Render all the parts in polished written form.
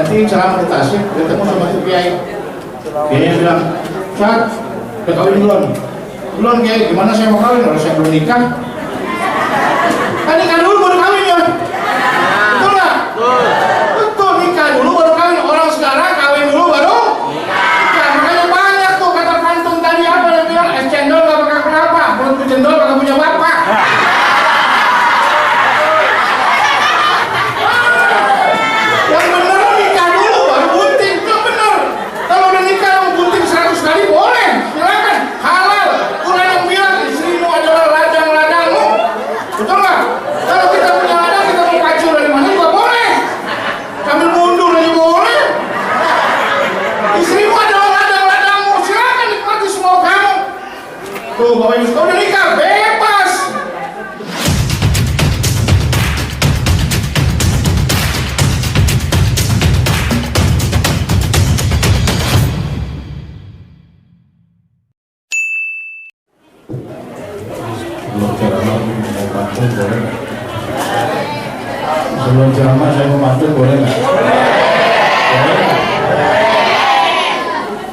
Nanti ceramah di Tasik, ketemu sama si Kiai. Kiai bilang, Ustaz, udah kawin belum? Belum Kiai, gimana saya mau kawin? Kalau saya belum nikah. Kan nikah dulu baru kawin ya? Betul nggak? Betul, nikah dulu baru kawin. Orang sekarang kawin dulu baru nikah. Makanya banyak tuh kata pantun tadi apa yang bilang, es cendol gak bakal kenapa, belum tuh cendol gak punya bapak. Yang bener nikah dulu baru bunting, itu bener. Kalau udah nikah mau bunting 100 kali boleh, silakan, halal. Quran yang bilang istrimu adalah ladang-ladangmu, betul nggak? Kalau kita punya ladang kita mau kacau dari mana juga boleh, sambil mundur aja boleh. Istrimu adalah ladang-ladangmu, silakan nikmati semua kamu. Tuh bapak ibu udah nikah bebas. Sebelum ceramah saya mau pantun boleh nggak? Boleh.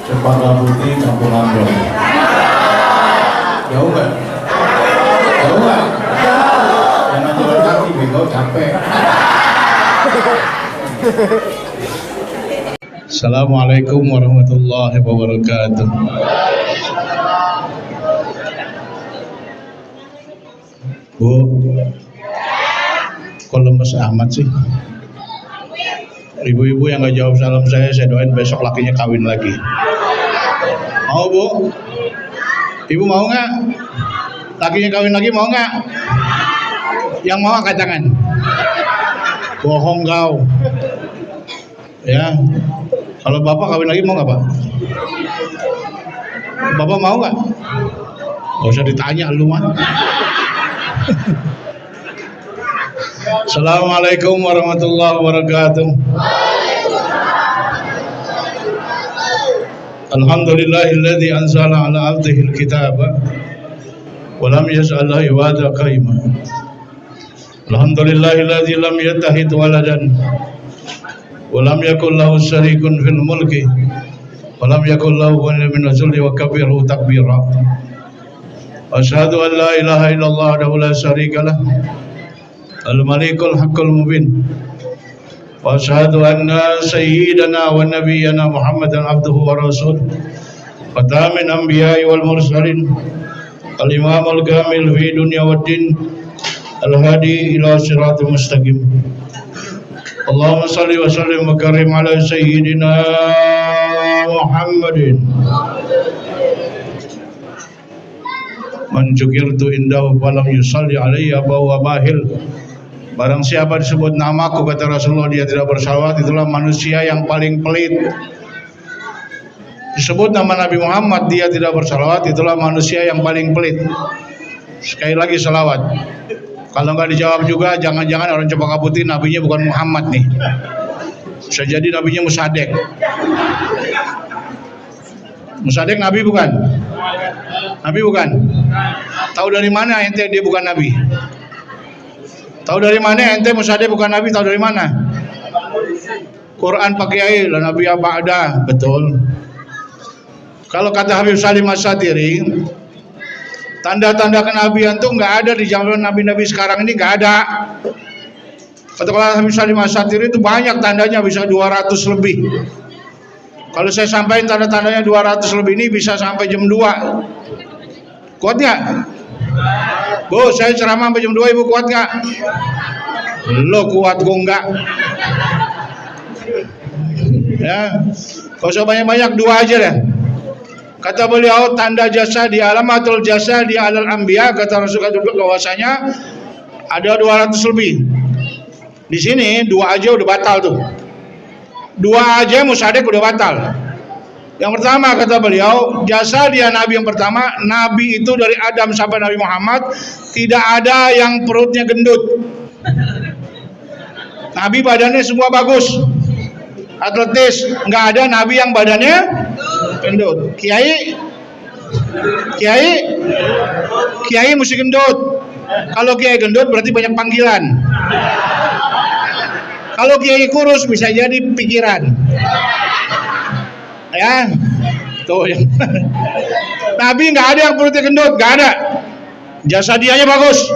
Cempaka Putih Kampung Amblong. Jauh nggak? Jauh nggak? Jangan jalan kaki, bego capek. Assalamualaikum warahmatullahi wabarakatuh. Bu, kok lemes amat sih? Ibu-ibu yang gak jawab salam saya doain besok lakinya kawin lagi. Mau bu? Ibu mau nggak? Lakinya kawin lagi mau nggak? Yang mau angkat tangan. Bohong kau. Ya, kalau bapak kawin lagi mau nggak pak? Bapak mau nggak? Gak usah ditanya lu mah. Assalamualaikum warahmatullahi wabarakatuh. Alhamdulillahilladzi anzala ala abdihil kitaba wa lam yaj'al lahu iwaja qayyima. Alhamdulillahilladzi lam yattakhidh waladan wa lam yakul lahu syarikun fil mulki wa lam yakul lahu waliyyun min dhulli wa kabbirhu takbira. Asyhadu an la ilaha illallah wahdahu la syarika lah al-malikul haqqul mubin wa asyhadu anna sayyidana wa nabiyyana Muhammadan abduhu wa rasuluh khatamin anbiya'i wal mursalin al-imamul kamil fi dunya wad din al-hadi ila siratal mustaqim. Allahumma salli wa sallim wa karim ala sayyidina Muhammadin man jukirtu indahu falam yusalli alayya bahwa bahil. Barang siapa disebut namaku kata Rasulullah dia tidak bersalawat, itulah manusia yang paling pelit. Disebut nama Nabi Muhammad dia tidak bersalawat, itulah manusia yang paling pelit. Sekali lagi salawat. Kalau nggak dijawab juga jangan-jangan orang Cempaka Putih nabinya bukan Muhammad nih, bisa jadi nabinya Musadek. Musadek nabi bukan? Nabi bukan? Tahu dari mana ente dia bukan nabi? Tahu dari mana ente Musadek bukan nabi? Tahu dari mana? Quran pakai air lah nabi ba'da, betul. Kalau kata Habib Salim As-Satiri, tanda-tanda kenabian tuh nggak ada di zaman nabi-nabi sekarang ini, nggak ada. Kata Habib Salim As-Satiri itu banyak tandanya, bisa 200 lebih. Kalau saya sampaikan tanda-tandanya 200 lebih ini bisa sampai jam 2. Kuat nggak? Bu, saya ceramah sampai jam 2, ibu kuat nggak? Lo kuat, gue enggak. Ya, kalau usah banyak-banyak, 2 aja deh. Kata beliau, tanda jasa di alamatul jasa di alal anbiya, kata Rasulullah bahwasanya ada 200 lebih. Di sini 2 aja udah batal tuh. 2 aja Musadek udah batal. Yang pertama kata beliau, jasa dia nabi yang pertama, nabi itu dari Adam sampai Nabi Muhammad tidak ada yang perutnya gendut. Nabi badannya semua bagus, atletis, nggak ada nabi yang badannya gendut. Kiai mesti gendut. Kalau kiai gendut berarti banyak panggilan. Kalau kiai kurus bisa jadi pikiran. Ya, tuh. Nabi nggak ada yang perutnya gendut, nggak ada. Jasadianya bagus.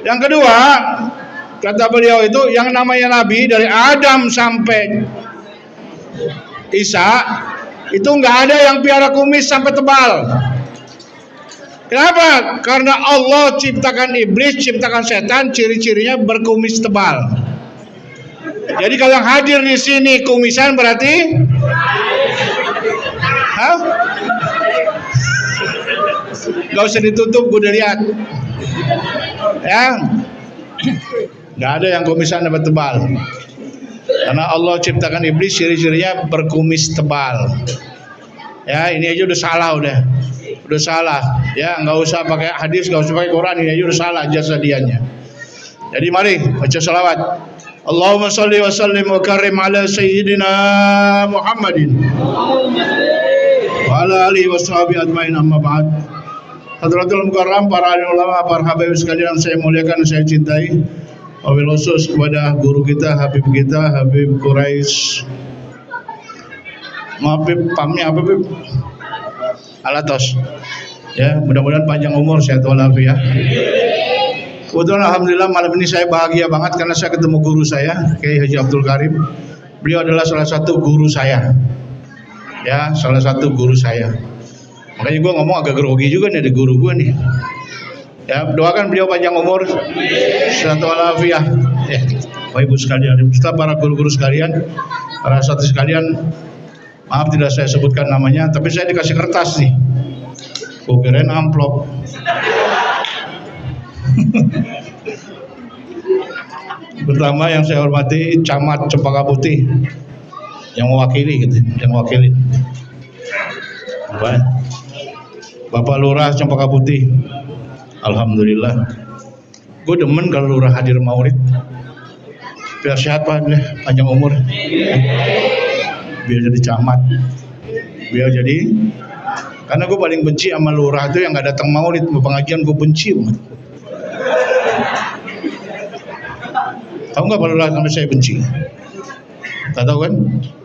Yang kedua, kata beliau itu yang namanya Nabi dari Adam sampai Isa itu nggak ada yang piara kumis sampai tebal. Kenapa? Karena Allah ciptakan iblis, ciptakan setan, ciri-cirinya berkumis tebal. Jadi kalau yang hadir di sini kumisan berarti, hah? Gak usah ditutup, gue udah lihat. Ya, nggak ada yang kumisan dapat tebal. Karena Allah ciptakan iblis, ciri-cirinya berkumis tebal. Ya, ini aja udah salah udah salah. Ya, nggak usah pakai hadis, nggak usah pakai Quran, ini aja udah salah jasadiannya. Jadi mari baca salawat. Allahumma sholli wa sallim wa karim ala sayyidina Muhammadin wa ala alihi wa sahbihi ajmain, amma ba'd. Hadratul Mukarram, para alim ulama, para habaib sekalian saya muliakan, saya cintai. Wabil khusus kepada guru kita, Habib kita, Habib Quraisy. Maaf Bib, pamnya apa Bib? Alatos. Ya, mudah-mudahan panjang umur, sehat walafiat. Kebetulan alhamdulillah malam ini saya bahagia banget karena saya ketemu guru saya, Kiai Haji Abdul Karim. Beliau adalah salah satu guru saya. Ya, salah satu guru saya. Makanya gue ngomong agak grogi juga nih, ada guru gue nih. Ya, doakan beliau panjang umur, sehat walafiat. Ya, Bapak Ibu sekalian, serta para guru-guru sekalian, para santri sekalian. Maaf tidak saya sebutkan namanya, tapi saya dikasih kertas nih. Gue kirain amplop. Pertama yang saya hormati Camat Cempaka Putih yang mewakili gitu, yang mewakili. Bapak Lurah Cempaka Putih. Alhamdulillah. Gue demen kalau lurah hadir maulid. Biar sehat Pak, panjang umur. Biar jadi camat. Biar jadi. Karena gue paling benci sama lurah itu yang nggak datang maulid, pengajian gue benci banget. Tahu nggak kalau lurah sampai saya benci? Tak tahu kan?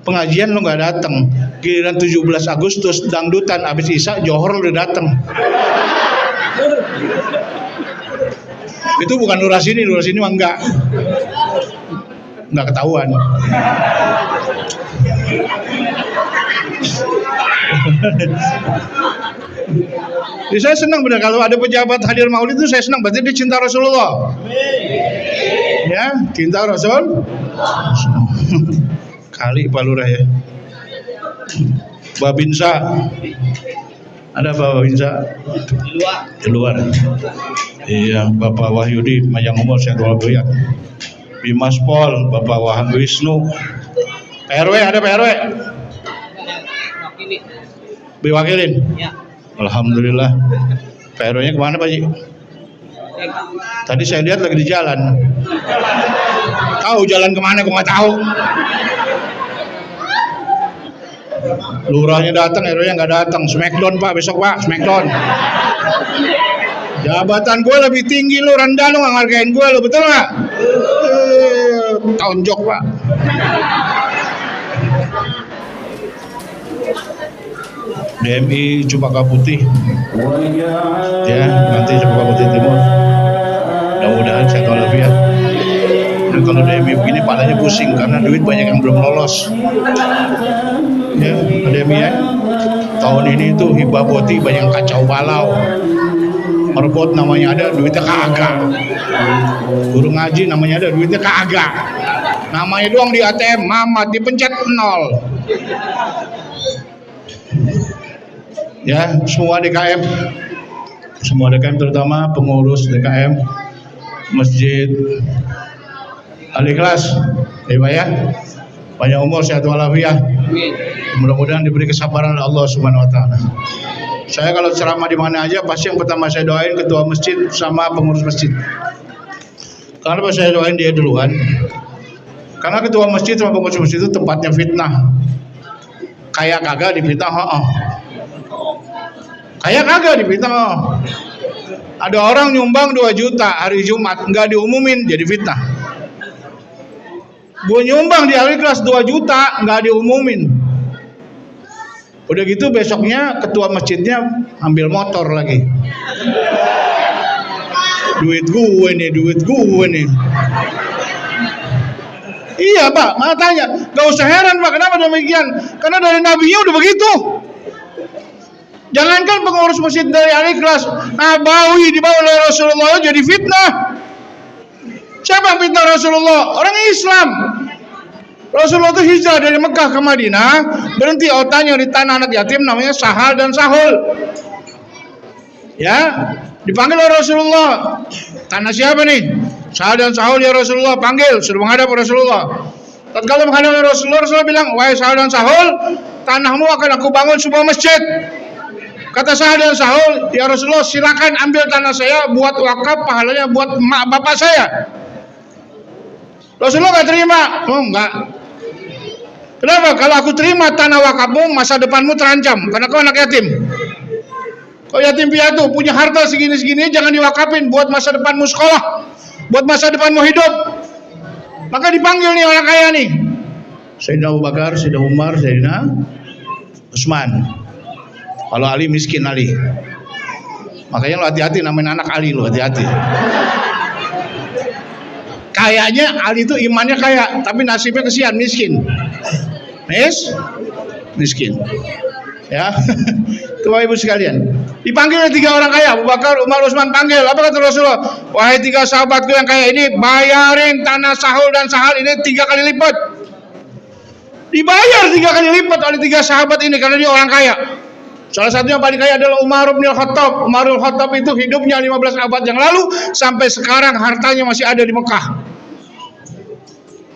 Pengajian lo nggak datang. Giliran 17 Agustus dangdutan abis Isya Johor udah datang. Itu bukan lurah sini mah enggak ketahuan. Jadi saya senang benar kalau ada pejabat hadir maulid itu, saya senang, berarti dia cinta Rasulullah. Ya, cinta Rasul. Kali Pak Lurah ya. Babinsa. Ada Pak Babinsa? Di luar. Iya, Bapak Wahyudi panjang umur, sehat walafiat. Bimas Pol, Bapak Wahab Wisnu. PRW ada PRW? Diwakilin? Ya. Alhamdulillah. PRW-nya kemana Pak Ji? Tadi saya lihat lagi di jalan. Tahu jalan kemana? Kok nggak tahu? Lurahnya datang, RW-nya nggak datang. Smackdown Pak, besok Pak, Smackdown. Jabatan gue lebih tinggi, lu rendah, lu nggak ngargain gue, lu betul nggak? Tonjok Pak. DMI Cempaka Putih. Ya, nanti Cempaka Putih Timur. Mudah-mudahan sehat walafiat. Dan kalau DMI begini palanya pusing karena duit banyak yang belum lolos. Ya, DMI ya. Tahun ini tuh hibah boti banyak yang kacau balau. Merbot namanya ada, duitnya kagak. Guru ngaji namanya ada, duitnya kagak. Namanya doang di ATM, Mamat dipencet 0. Ya, semua DKM terutama pengurus DKM Masjid Al-Ikhlas, ya Pak ya. Panjang umur, sehat walafiat. Mudah-mudahan diberi kesabaran oleh Allah Subhanahu wa taala. Saya kalau ceramah di mana aja pasti yang pertama saya doain ketua masjid sama pengurus masjid. Kenapa saya doain dia duluan? Karena ketua masjid sama pengurus masjid itu tempatnya fitnah. Kayak kagak difitnah, Kayak kagak difitnah. Ada orang nyumbang 2 juta hari Jumat, nggak diumumin, jadi fitnah. Gue nyumbang di Al-Ikhlas 2 juta, nggak diumumin. Udah gitu besoknya ketua masjidnya ambil motor lagi. Duit gue nih. Iya Pak, makanya gak usah heran Pak, kenapa demikian? Karena dari Nabinya udah begitu. Jangankan pengurus masjid dari Al-Ikhlas, Nabawi dibawa oleh Rasulullah jadi fitnah. Siapa yang fitnah Rasulullah? Orang Islam. Rasulullah itu hijrah dari Mekah ke Madinah, berhenti otanya di tanah anak yatim namanya Sahal dan Sahul. Ya, dipanggil oleh Rasulullah. Tanah siapa nih? Sahal dan Sahul ya Rasulullah, panggil, sudah menghadap Rasulullah. Tatkala menghadap Rasulullah, Rasulullah bilang, "Wahai Sahal dan Sahul, tanahmu akan aku bangun sebuah masjid." Kata Sahal dan Sahul, "Ya Rasulullah, silakan ambil tanah saya buat wakaf, pahalanya buat emak bapak saya." Rasulullah enggak terima. Oh, enggak. Kenapa? Kalau aku terima tanah wakafmu, masa depanmu terancam karena kau anak yatim. Kau yatim piatu, punya harta segini-segini, jangan diwakafin buat masa depanmu sekolah, buat masa depanmu hidup. Maka dipanggil nih orang kaya nih. Sayyidina Abu Bakar, Sayyidina Umar, Sayyidina Utsman. Kalau Ali miskin Ali. Makanya lo hati-hati namanya anak Ali, lo hati-hati. Kayaknya Ali itu imannya kaya, tapi nasibnya kesian miskin. Miskin. Ya. Bapak Ibu sekalian, dipanggil oleh 3 orang kaya, Abu Bakar, Umar, Utsman, panggil. Apa kata Rasulullah? Wahai 3 sahabatku yang kaya ini, bayarin tanah Sahul dan Sahal ini 3 kali lipat. Dibayar 3 kali lipat oleh 3 sahabat ini karena dia orang kaya. Salah satunya yang paling kaya adalah Umar bin Khattab. Umar bin Khattab itu hidupnya 15 abad yang lalu, sampai sekarang hartanya masih ada di Mekah.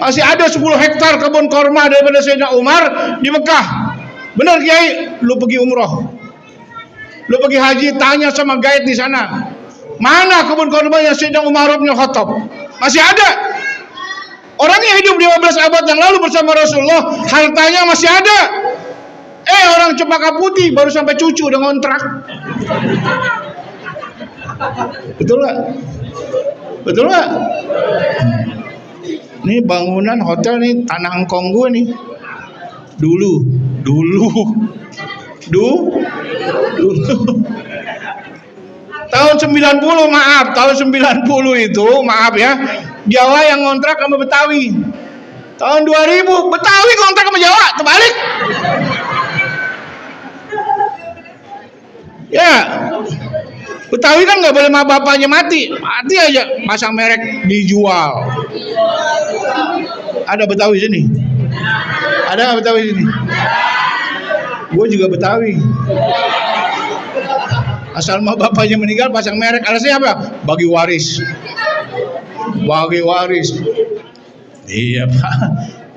Masih ada 10 hektar kebun korma daripada Sayyidina Umar di Mekah. Benar Kiai, lu pergi umroh, lu pergi haji, tanya sama guide di sana, mana kebun korma yang Sayyidina Umar bin Khattab? Masih ada. Orangnya hidup 15 abad yang lalu bersama Rasulullah, hartanya masih ada. Orang Cempaka Putih baru sampai cucu udah ngontrak. Betul nggak? Betul nggak? Ini bangunan hotel nih, tanah engkong gue nih. Dulu. Tahun 90, maaf, tahun 90 itu, maaf ya, Jawa yang ngontrak sama Betawi. Tahun 2000, Betawi ngontrak sama Jawa, terbalik. Ya, Betawi kan nggak boleh sama bapaknya mati aja, pasang merek dijual. Ada Betawi sini? Ada Betawi sini? Gue juga Betawi. Asal mau bapaknya meninggal pasang merek, alasannya apa? Bagi waris. Iya Pak,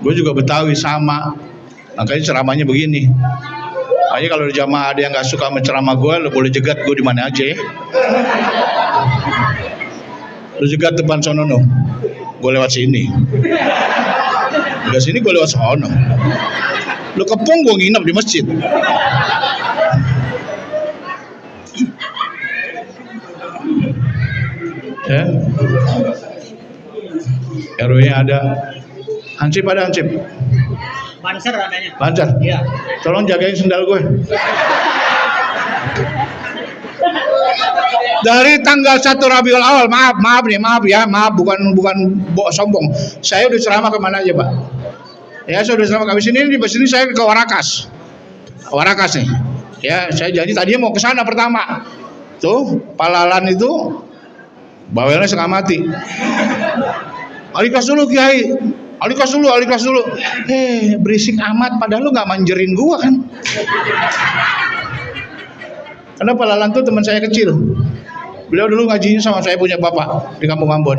gue juga Betawi sama. Makanya ceramahnya begini. Makanya kalau di jamaah ada yang nggak suka sama ceramah gue, lo boleh jegat gue di mana aja ya. Lo jegat depan sono, gue lewat sini. Udah sini gue lewat sono. Lo kepung gue nginep di masjid. Ya. RW-nya ada. Hansip ada Hansip. Banser adanya. Banser. Iya. Tolong jagain sendal gue. Dari tanggal 1 Rabiul Awal, maaf ya, bukan sombong. Saya udah ceramah kemana aja Pak? Ya saya udah ceramah ke sini, di sini saya ke Warakas nih. Ya saya janji tadinya mau ke sana pertama. Tuh Palalan itu bawelnya setengah mati. Alikas dulu Kiai. Alikas dulu. Berisik amat, padahal lu nggak manjerin gua kan? Karena Palalan tuh teman saya kecil. Beliau dulu ngajinya sama saya punya bapak di Kampung Ambon.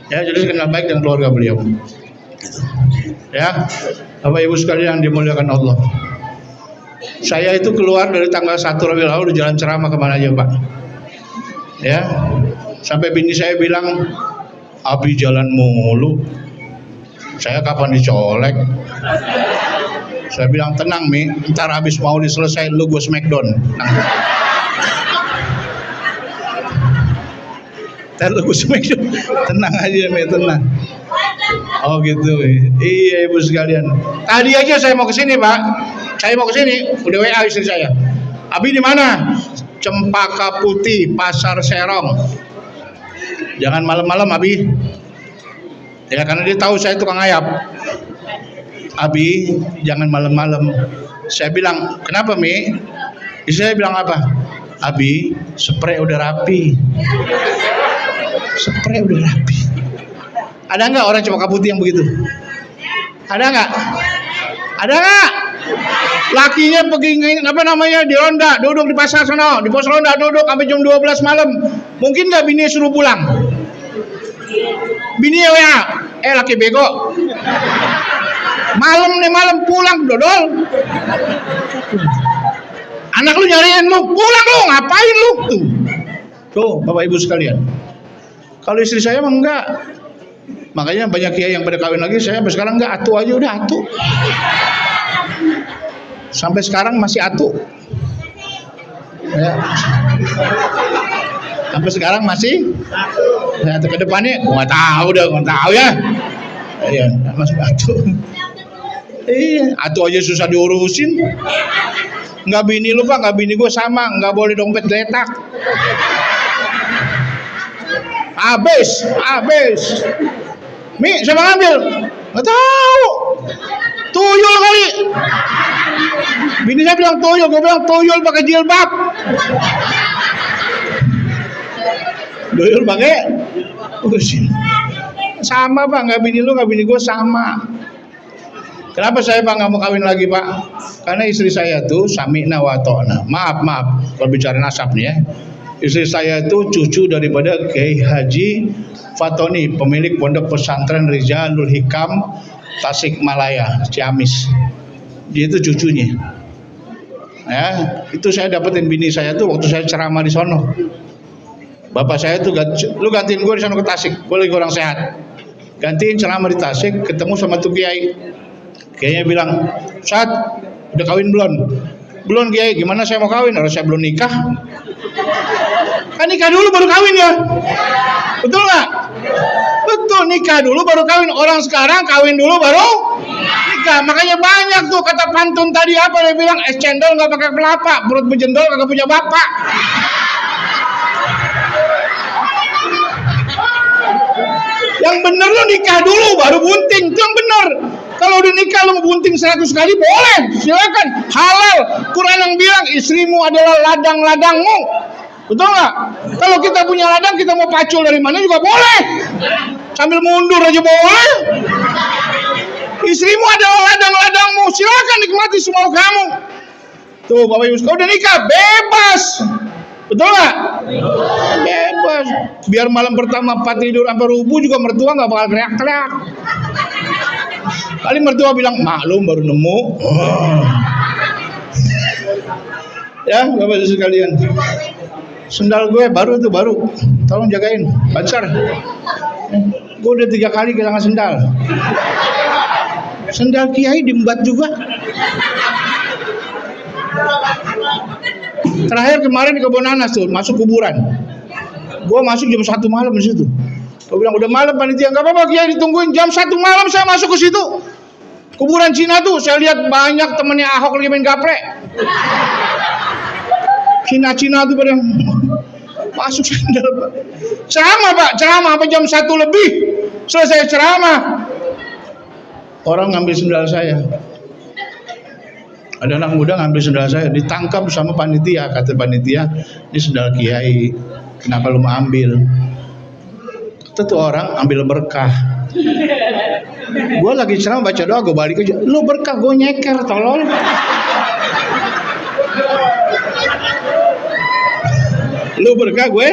Ya, jadi kenal baik dengan keluarga beliau. Gitu. Ya, Bapak Ibu sekalian yang dimuliakan Allah. Saya itu keluar dari tanggal 1 Rabiul Awal di jalan ceramah kemana aja Pak. Ya, sampai bini saya bilang, Abi jalan mulu. Saya kapan dicolek? Saya bilang tenang Mi, ntar habis mau selesai lu gue smackdown. Ntar lu gue smackdown. Tenang aja Mi, tenang. Oh gitu. Iya ibu sekalian. Tadi aja saya mau ke sini Pak. Saya mau ke sini. Udah WA istri saya. Abi di mana? Cempaka Putih, Pasar Serong. Jangan malam-malam Abi. Ya karena dia tahu saya tukang ayam. Abi, jangan malam-malam. Saya bilang, kenapa Mi? Istri saya bilang apa? Abi, spray udah rapi. Spray udah rapi. Ada nggak orang Cempaka Putih yang begitu? Ada nggak? Ada nggak? Lakinya pergi apa namanya di ronda, duduk di pasar sana, di pos ronda duduk sampai jam 12 malam. Mungkin nggak bini suruh pulang? Bini ya WA, laki bego. Malam nih malam pulang dodol. Anak lu nyariin lu, pulang lu, ngapain lu? Tuh, Bapak Ibu sekalian. Kalau istri saya mah enggak. Makanya banyak kiai yang pada kawin lagi, saya sampai sekarang enggak, atu aja udah atu. Sampai sekarang masih atu. Ya. Sampai sekarang masih atu. Ke depannya gua enggak tahu ya. Iya, masih atu. Iya, atu aja susah diurusin. Enggak bini lu Pak, enggak bini gue sama, enggak boleh dompet geletak. Habis. Mi, siapa ngambil? Nggak tahu. Tuyul kali. Bini saya bilang tuyul, gue bilang tuyul pakai jilbab. Tuyul pakai sama Pak, nggak bini lu, nggak bini gue sama. Kenapa saya Pak nggak mau kawin lagi Pak? Karena istri saya tuh sami'na wa ta'na. Maaf, kalau bicara nasab nih ya. Istri saya itu cucu daripada Kiai Haji Fatoni, pemilik pondok pesantren Rizalul Hikam Tasikmalaya, Ciamis. Dia itu cucunya. Ya, itu saya dapetin bini saya tuh waktu saya ceramah di sono. Bapak saya tuh lu gantiin gue di sono ke Tasik, gue lagi kurang sehat. Gantiin ceramah di Tasik, ketemu sama tuh Kiai. Kiainya bilang, "Sat, udah kawin belum?" "Belum Kiai." "Gimana saya mau kawin? Kalau saya belum nikah." Kan nikah dulu baru kawin ya. Betul nggak? Betul, nikah dulu baru kawin. Orang sekarang kawin dulu baru nikah. Makanya banyak tuh kata pantun tadi apa dia bilang, es cendol nggak pakai kelapa, perut bejendol kagak punya bapak. Yang bener lo nikah dulu baru bunting, itu yang bener. Kalau udah nikah lo mau bunting 100 kali boleh, silakan, halal. Quran yang bilang istrimu adalah ladang-ladangmu. Betul nggak? Kalau kita punya ladang, kita mau pacul dari mana juga boleh. Sambil mundur aja boleh. Istrimu adalah ladang-ladangmu, silakan nikmati semua kamu. Tuh Bapak Ibu, kau udah nikah bebas. Betul nggak? Bebas. Biar malam pertama Pak tidur sampai rubuh juga mertua nggak bakal teriak-teriak. Kali mertua bilang, "Maklum baru nemu." Ya Bapak Ibu sekalian, sendal gue baru, tolong jagain, Bancar. Gue udah 3 kali kehilangan sendal. Sendal Kiai diembat juga. Terakhir kemarin di Kebun Nanas tuh, masuk kuburan. Gue masuk jam 1 malam di situ. Gue bilang udah malam panitia, nggak apa-apa Kiai ditungguin, jam 1 malam saya masuk ke situ. Kuburan Cina tuh, saya lihat banyak temennya Ahok lagi main gaplek. Cina tuh pada masuk sendal. Ceramah Pak, ceramah sampai jam 1 lebih. Selesai ceramah, orang ngambil sendal saya. Ada anak muda ngambil sendal saya, ditangkap sama panitia. Kata panitia, ini sendal Kiai, kenapa lu mau ambil? Kata tuh orang, ambil berkah. Gue lagi ceramah baca doa, gue balik aja, lu berkah, gue nyeker, tolol. Lu berkah, gue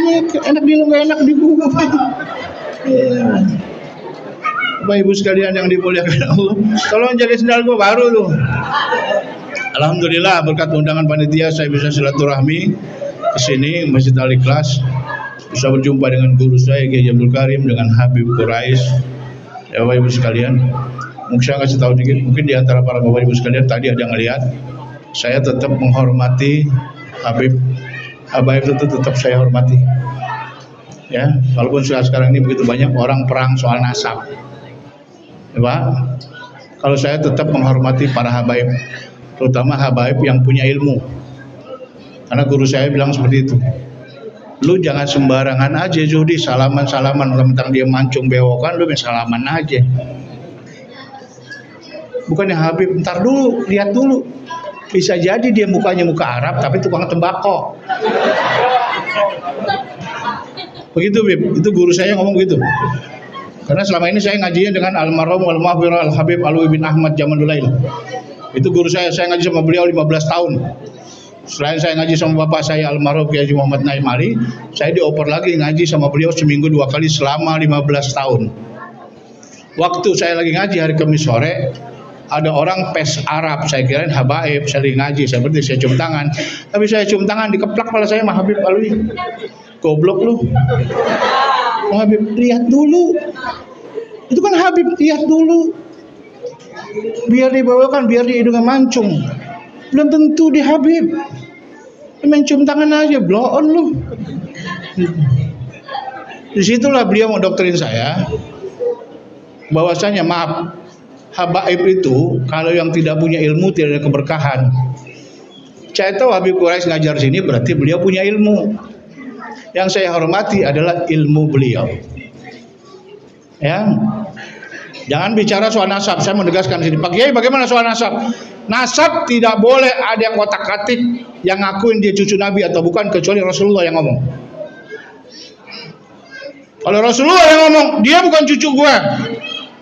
nyeker, enak di lu gak enak di gue. Bapak Ibu sekalian yang dimuliakan Allah, tolong jaga sendal gue baru tuh. Alhamdulillah berkat undangan panitia saya bisa silaturahmi ke sini Masjid Al-Ikhlas, bisa berjumpa dengan guru saya Kiai Abdul Karim, dengan Habib Quraish. Ya Bapak Ibu sekalian, mungkin saya kasih tahu dikit, mungkin di antara para Bapak Ibu sekalian tadi ada yang ngelihat saya tetap menghormati Habib itu tetap saya hormati. Ya, walaupun sekarang ini begitu banyak orang perang soal nasab. Ya, Pak, kalau saya tetap menghormati para habaib, terutama habaib yang punya ilmu. Karena guru saya bilang seperti itu. Lu jangan sembarangan aja judi salaman-salaman tentang dia mancung bewokan, lu main salaman aja. Bukannya Habib, ntar dulu, lihat dulu. Bisa jadi dia mukanya muka Arab tapi tukang tembakau. Begitu Bib, itu guru saya ngomong gitu. Karena selama ini saya ngajinya dengan almarhum al-mahfir al-Habib Alwi bin Ahmad Jamalulail. Itu guru saya ngaji sama beliau 15 tahun. Selain saya ngaji sama bapak saya almarhum Kiai Haji Muhammad Naim Ali, saya dioper lagi ngaji sama beliau seminggu 2 kali selama 15 tahun. Waktu saya lagi ngaji hari Kamis sore, ada orang pes Arab, saya kirain habaib, saya lagi ngaji, saya berarti saya cium tangan. Tapi saya cium tangan, dikeplak kepala saya sama Habib Alwi. Goblok lu. Habib, lihat dulu. Itu kan Habib, lihat dulu. Biar dibawakan, biar di hidungnya mancung. Belum tentu di Habib. Main cium tangan aja, blow on lu. Disitulah beliau mendoktrin saya bahwasanya maaf, habaib itu kalau yang tidak punya ilmu tidak ada keberkahan. Saya tahu Habib Quraisy ngajar sini berarti beliau punya ilmu. Yang saya hormati adalah ilmu beliau. Ya. Jangan bicara soal nasab. Saya menegaskan sini. Pak Kiai, bagaimana soal nasab? Nasab tidak boleh ada yang otak-atik yang ngakuin dia cucu Nabi atau bukan, kecuali Rasulullah yang ngomong. Kalau Rasulullah yang ngomong, dia bukan cucu gue,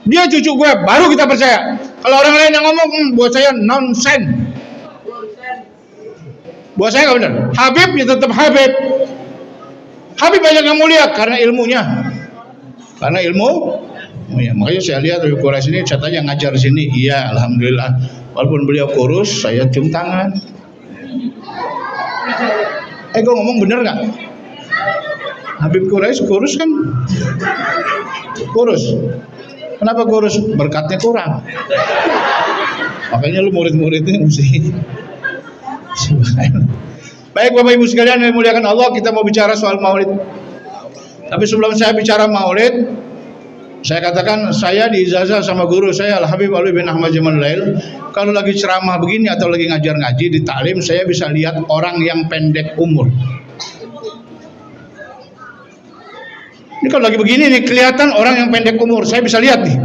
dia cucu gue, baru kita percaya. Kalau orang lain yang ngomong, buat saya nonsen. Buat saya nggak benar. Habib ya tetap Habib. Habib banyak yang mulia karena ilmunya. Karena ilmu, ya, makanya saya lihat Habib Quraisy ini katanya ngajar di sini. Iya, alhamdulillah. Walaupun beliau kurus, saya cium tangan. Gue ngomong bener nggak? Habib Quraisy kurus kan? Kurus. Kenapa kurus? Berkatnya kurang. Makanya lu murid-muridnya mesti. Baik Bapak Ibu sekalian yang dimuliakan Allah, kita mau bicara soal maulid. Tapi sebelum saya bicara maulid, saya katakan saya diijazah sama guru saya Al-Habib Alwi bin Ahmad Jamalulail. Kalau lagi ceramah begini atau lagi ngajar ngaji di taklim, saya bisa lihat orang yang pendek umur. Ini kalau lagi begini nih kelihatan orang yang pendek umur, saya bisa lihat nih.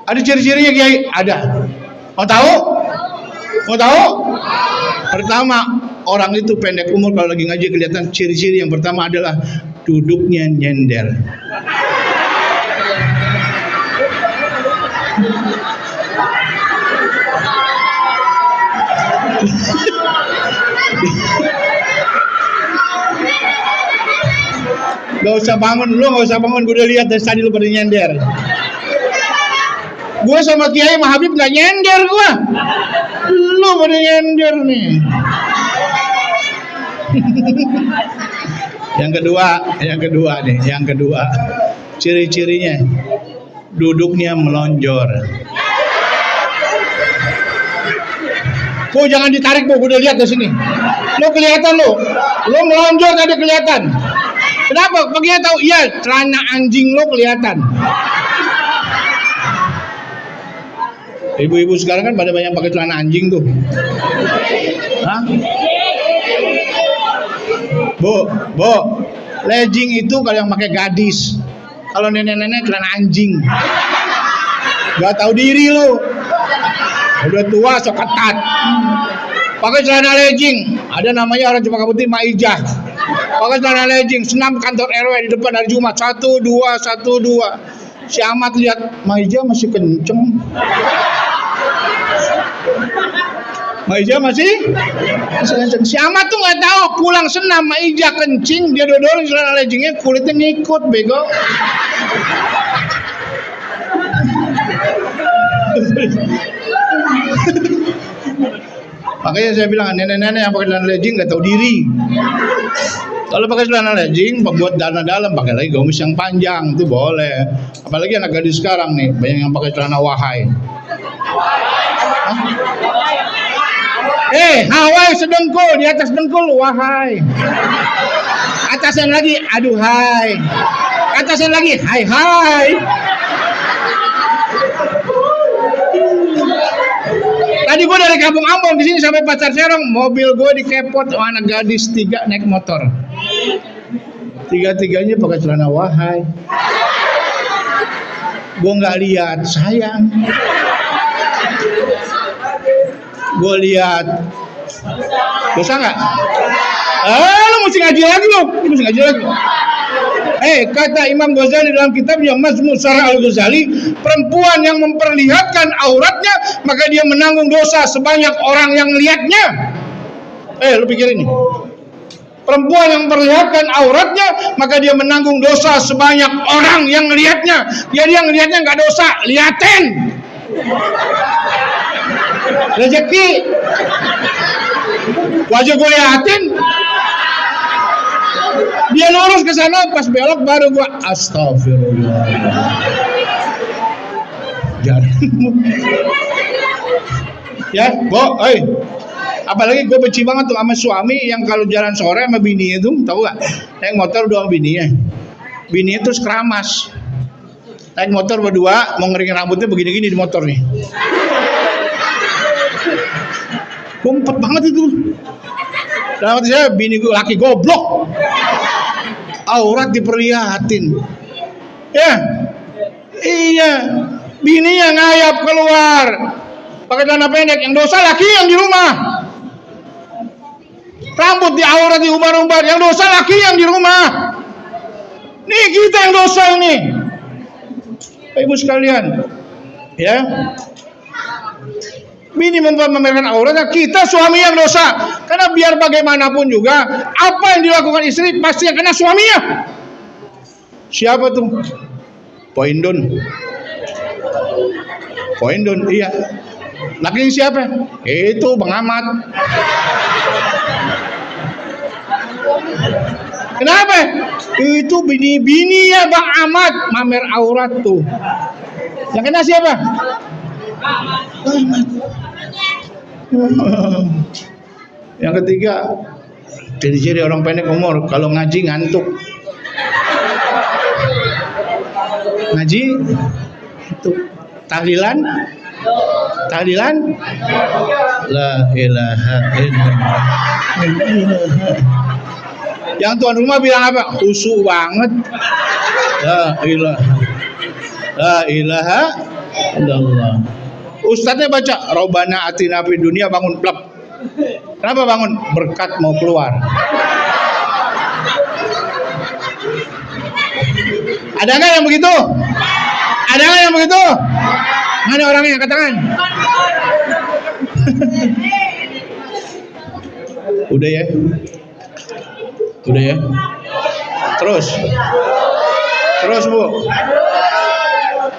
Ada ciri-cirinya Kiai? Ada. Mau tahu? Mau tahu? Pertama, orang itu pendek umur kalau lagi ngaji kelihatan ciri-ciri yang pertama adalah duduknya nyender. Gak usah bangun, lu gak usah bangun, gue udah lihat dari tadi lu pada nyender. Gue sama Kiai sama Habib gak nyender gue. Lu pada nyender nih. Yang kedua, ciri-cirinya duduknya melonjor. Jangan ditarik gue udah lihat dari sini. Lo kelihatan lo melonjor tadi kelihatan. Kenapa? Bagian tahu? Iya, celana anjing lo kelihatan. Ibu-ibu sekarang kan pada banyak pakai celana anjing tuh. Hah? Bu, legging itu kalau yang pakai gadis. Kalau nenek-nenek celana anjing. Gak tahu diri lo. Udah tua sok ketat. Pakai celana legging. Ada namanya orang cuma putih Maijah. Pakai celana legging, senam kantor RW di depan hari Jumat 1, 2. Si Ahmad lihat Maijah masih kenceng. Maijah masih kenceng. Si Ahmad tuh nggak tahu pulang senam Maijah kencing, dia dodorin celana leggingnya kulitnya ngikut bego. Makanya saya bilang nenek-nenek yang pakai celana legging nggak tahu diri. Kalau pakai celana legging buat dana dalam, pakai lagi gamis yang panjang itu boleh. Apalagi anak gadis sekarang nih banyak yang pakai celana wahai. Hawaii sedengkul di atas dengkul wahai. Atasan lagi, aduh hai. Atasan lagi, hai hai. Tadi gue dari Kampung Ambon di sini sampai Pasar Serong, mobil gue dikepot anak gadis 3 naik motor. 3-tiganya pakai celana wahai. Gue nggak lihat, sayang. Gue lihat, dosa nggak? Lu mesti ngaji lagi lo, kata Imam Ghazali dalam kitabnya Mazmum Syarah Al-Ghazali, perempuan yang memperlihatkan auratnya maka dia menanggung dosa sebanyak orang yang lihatnya. Lu pikir ini? Perempuan yang memperlihatkan auratnya maka dia menanggung dosa sebanyak orang yang lihatnya. Jadi yang lihatnya nggak dosa, liatin. Rezeki wajah gue liatin. Dia lurus ke sana, pas belok baru gua astagfirullah. Jangan. Ya, Bo, apalagi gue benci banget tuh sama suami yang kalau jalan sore sama bini itu, tahu gak? Naik motor berdua sama bininya. Bini itu keramas. Naik motor berdua, mau ngeringin rambutnya begini-gini di motor nih. Kumpet banget itu. Dalam hati saya, bini gue laki goblok. Aurat diperlihatin. Ya. Iya. Bini yang ngayap keluar pakai celana pendek, yang dosa laki yang di rumah. Rambut di aurat diumbar-umbar, yang dosa laki yang di rumah. Nih kita yang dosa ini. Ibu sekalian. Ya. Bini memamerkan auratnya, kita suami yang dosa. Karena biar bagaimanapun juga, apa yang dilakukan istri pasti yang kena suaminya. Siapa tuh? Poindun, iya. Laki siapa? Itu Bang Ahmad. Kenapa? Itu bini ya Bang Ahmad mamer aurat tuh. Yang kena siapa? Ahmad. Yang ketiga, ciri-ciri orang pendek umur, kalau ngaji ngantuk. Ngaji itu tahlilan la ilaha illallah. Yang tuan rumah bilang apa? Khusyuk banget. La ilaha illallah. Ustadznya baca Robbana atina fid dunya, bangun plek. Kenapa bangun? Berkat mau keluar. Ada nggak yang begitu? Ada nggak yang begitu? Mana orangnya? Katakan. Udah ya? Terus Bu.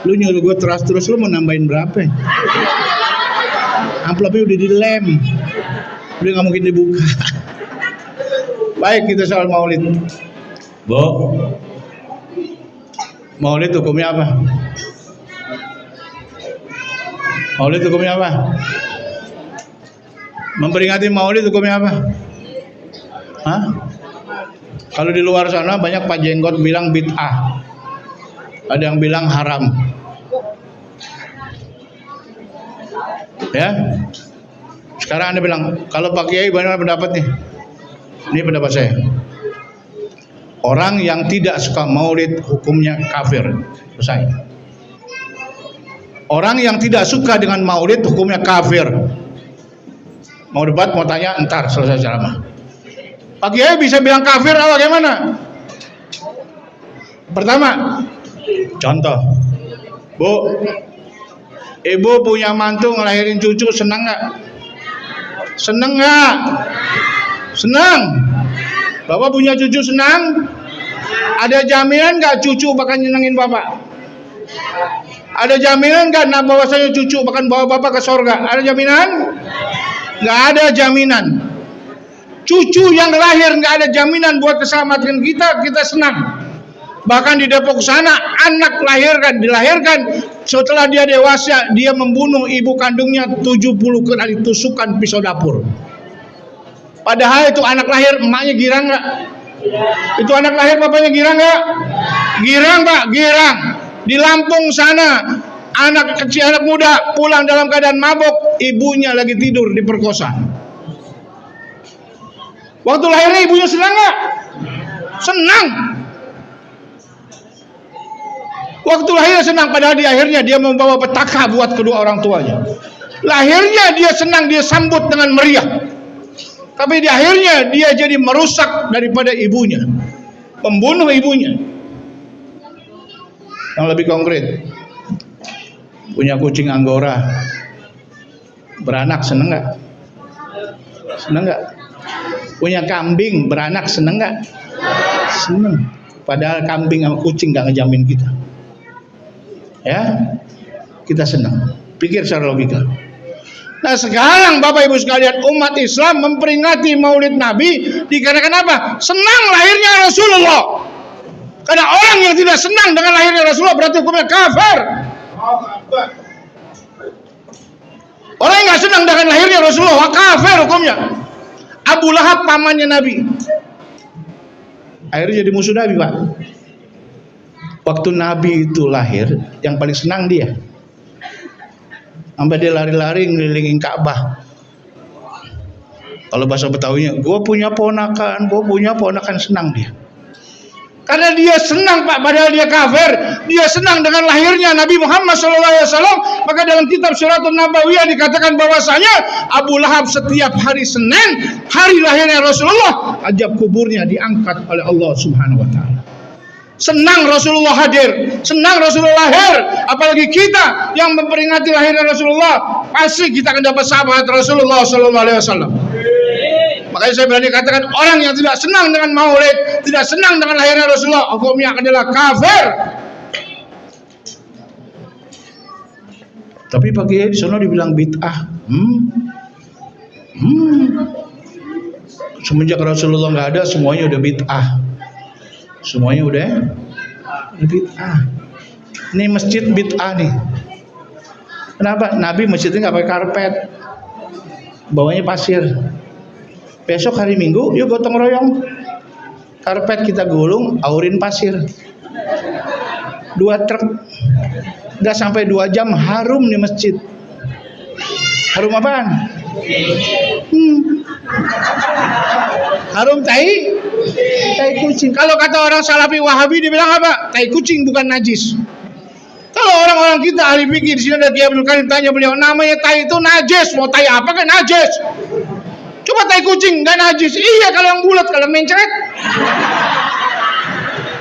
Lu nyuruh gue terus lu mau nambahin berapa? Amplopnya udah dilem, udah nggak mungkin dibuka. Baik, kita soal maulid. Bo, maulid hukumnya apa? Memperingati maulid hukumnya apa? Hah? Kalau di luar sana banyak Pak Jenggot bilang bid'ah, ada yang bilang haram. Ya, sekarang Anda bilang, kalau Pak Kiai bagaimana pendapatnya? Ini pendapat saya. Orang yang tidak suka maulid hukumnya kafir. Selesai. Orang yang tidak suka dengan maulid hukumnya kafir. Mau debat, mau tanya, entar selesai ceramah. Pak Kiai bisa bilang kafir atau bagaimana? Pertama, contoh, Bu, ibu punya mantu ngelahirin cucu, senang nggak? Senang nggak? Senang. Bapak punya cucu senang? Ada jaminan nggak cucu bakal nyenengin bapak? Ada jaminan nggak bahwasanya cucu bakal bawa bapak ke surga? Ada jaminan? Nggak ada jaminan. Cucu yang lahir nggak ada jaminan buat keselamatan kita senang. Bahkan di Depok sana anak dilahirkan setelah dia dewasa dia membunuh ibu kandungnya 70 kali tusukan pisau dapur. Padahal itu anak lahir, emaknya girang nggak? Itu anak lahir bapaknya girang nggak? Girang Pak, girang. Di Lampung sana, anak kecil, anak muda pulang dalam keadaan mabuk, ibunya lagi tidur diperkosa. Waktu lahirnya ibunya senang nggak? Senang. Waktu lahirnya senang, padahal di akhirnya dia membawa petaka buat kedua orang tuanya. Lahirnya dia senang, dia sambut dengan meriah. Tapi di akhirnya dia jadi merusak daripada ibunya, membunuh ibunya. Yang lebih konkret, punya kucing Anggora beranak, seneng nggak? Seneng nggak? Punya kambing beranak, seneng nggak? Seneng. Padahal kambing sama kucing nggak ngejamin kita. Ya, kita senang. Pikir secara logika. Nah sekarang Bapak Ibu sekalian, umat Islam memperingati Maulid Nabi dikarenakan apa? Senang lahirnya Rasulullah. Karena orang yang tidak senang dengan lahirnya Rasulullah berarti hukumnya kafir. Orang yang nggak senang dengan lahirnya Rasulullah kafir hukumnya. Abu Lahab pamannya Nabi, akhirnya jadi musuh Nabi Pak. Waktu Nabi itu lahir, yang paling senang dia. Sampai dia lari-lari ngelilingin Ka'bah. Kalau bahasa Betawinya, gue punya ponakan senang dia. Karena dia senang Pak, padahal dia kafir. Dia senang dengan lahirnya Nabi Muhammad SAW. Maka dalam kitab Syiratul Nabawiyah dikatakan bahwasanya Abu Lahab setiap hari Senin, hari lahirnya Rasulullah, ajab kuburnya diangkat oleh Allah Subhanahu Wa Taala. Senang Rasulullah hadir, senang Rasulullah lahir. Apalagi kita yang memperingati lahirnya Rasulullah, pasti kita akan dapat sahabat Rasulullah SAW. Makanya saya berani katakan, orang yang tidak senang dengan Maulid, tidak senang dengan lahirnya Rasulullah, hukumnya adalah kafir. Tapi Pak Kiai di sana dibilang bid'ah. Semenjak Rasulullah nggak ada, semuanya udah bid'ah. Semuanya udah bid'ah. Ini masjid bid'ah nih. Kenapa? Nabi masjidnya nggak pakai karpet, bawahnya pasir. Besok hari Minggu, yuk gotong royong, karpet kita gulung, aurin pasir, 2 truk, nggak sampai 2 jam harum di masjid. Harum apaan? Harum tai kucing. Kalau kata orang Salafi Wahabi dibilang apa? Tai kucing bukan najis. Kalau orang-orang kita ahli fikih di sini ada Kiai Abdul Karim tanya beliau, namanya tai itu najis, mau tai apa kan najis? Coba tai kucing nggak najis. Iya kalau yang bulat, kalau yang mencret,